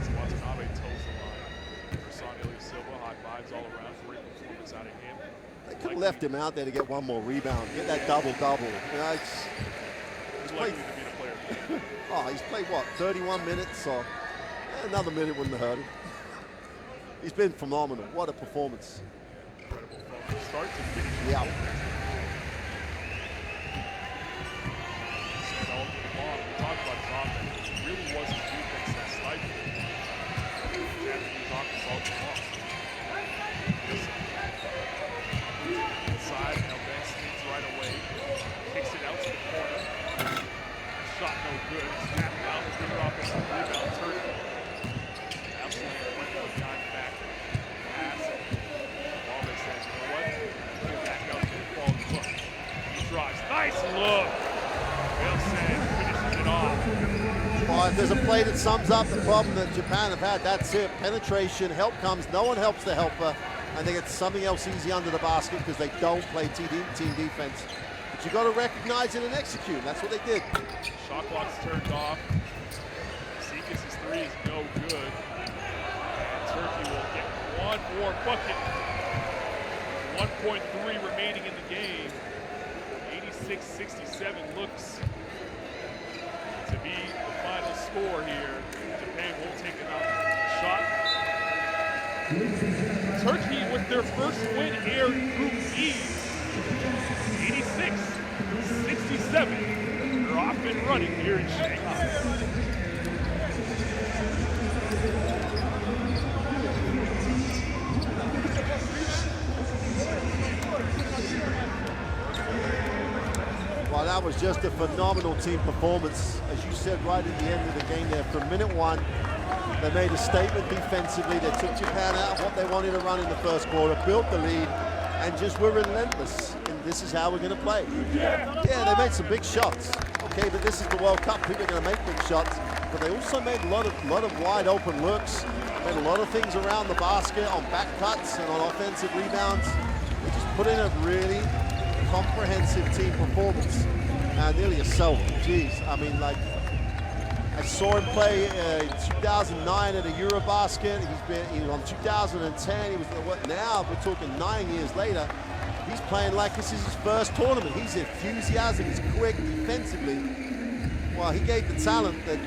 As Watanabe toes the line. Rasan Ilyasova, high fives all around. Great performance out of him. They could have left him out there to get one more rebound, get that double-double. You know, He's likely to be the player. oh, he's played, what, 31 minutes? So another minute wouldn't have hurt him. He's been phenomenal. What a performance. Incredible from start to finish. Yeah. Developing the ball. We talked about his offense. It really was his defense that stifled him. Japanese offense all too long. Inside, now Ben spins right away. Kicks it out to the corner. Shot no good. It's tapped out. Bigger offensive rebound. Turkey. Absolutely went for the time back. Pass. Always says, you know what? Get back out to the quality look. He drives. Nice look. Wilson finishes it off. Well, if there's a play that sums up the problem that Japan have had, that's it. Penetration, help comes, no one helps the helper, and they get something else easy under the basket because they don't play team defense. But you got to recognize it and execute. That's what they did. Shot clock's turned off. Seekis' three is no good. And Turkey will get one more bucket. 1.3 remaining in the game. 86-67 looks to be the final score here. Japan won't take another shot. Turkey with their first win here in Group E. 86-67. They're off and running here in Shanghai. Well, that was just a phenomenal team performance. As you said right at the end of the game there, from minute one, they made a statement defensively. They took Japan out of what they wanted to run in the first quarter, built the lead, and just were relentless. And this is how we're going to play. Yeah, they made some big shots. Okay, but this is the World Cup. People are going to make big shots. But they also made a lot of wide open looks. Made a lot of things around the basket on back cuts and on offensive rebounds. They just put in a really comprehensive team performance. Nearly a solo. Jeez, I mean, like, I saw him play in 2009 at a Eurobasket. He was on 2010. He was now we're talking 9 years later. He's playing like this is his first tournament. He's enthusiastic. He's quick defensively. Well, he gave the talent that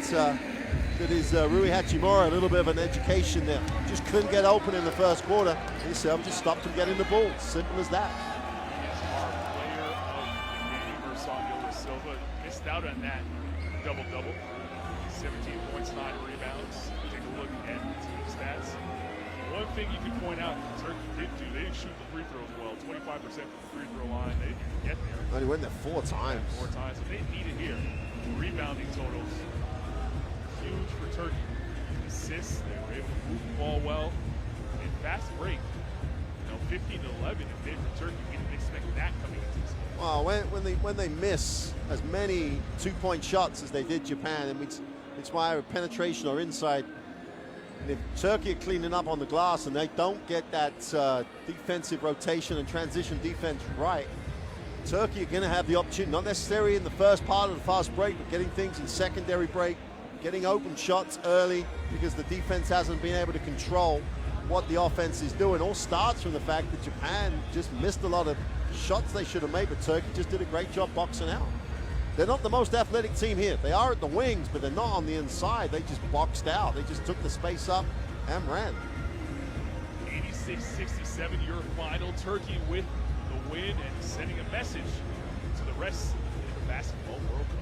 is Rui Hachimura a little bit of an education there. Just couldn't get open in the first quarter. He said, just stopped him getting the ball. Simple as that. Missed out on that double-double. 17 points, 9 rebounds. Take a look at the team stats. One thing you can point out Turkey did do, they didn't shoot the free throws well. 25% from the free throw line. They didn't get there. Only went there 4 times. 4 times. So they need it here. Rebounding totals. Huge for Turkey. Assists. They were able to move the ball well. And fast break. 15-11 in favor of Turkey. We didn't expect that coming into this game. Well, when they miss as many 2-point shots as they did Japan, and it's why penetration or inside. And if Turkey are cleaning up on the glass and they don't get that defensive rotation and transition defense right, Turkey are going to have the opportunity, not necessarily in the first part of the fast break, but getting things in secondary break, getting open shots early because the defense hasn't been able to control what the offense is doing. All starts from the fact that Japan just missed a lot of shots they should have made, but Turkey just did a great job boxing out. They're not the most athletic team here. They are at the wings, but they're not on the inside. They just boxed out. They just took the space up and ran. 86-67, your final. Turkey with the win and sending a message to the rest of the Basketball World Cup.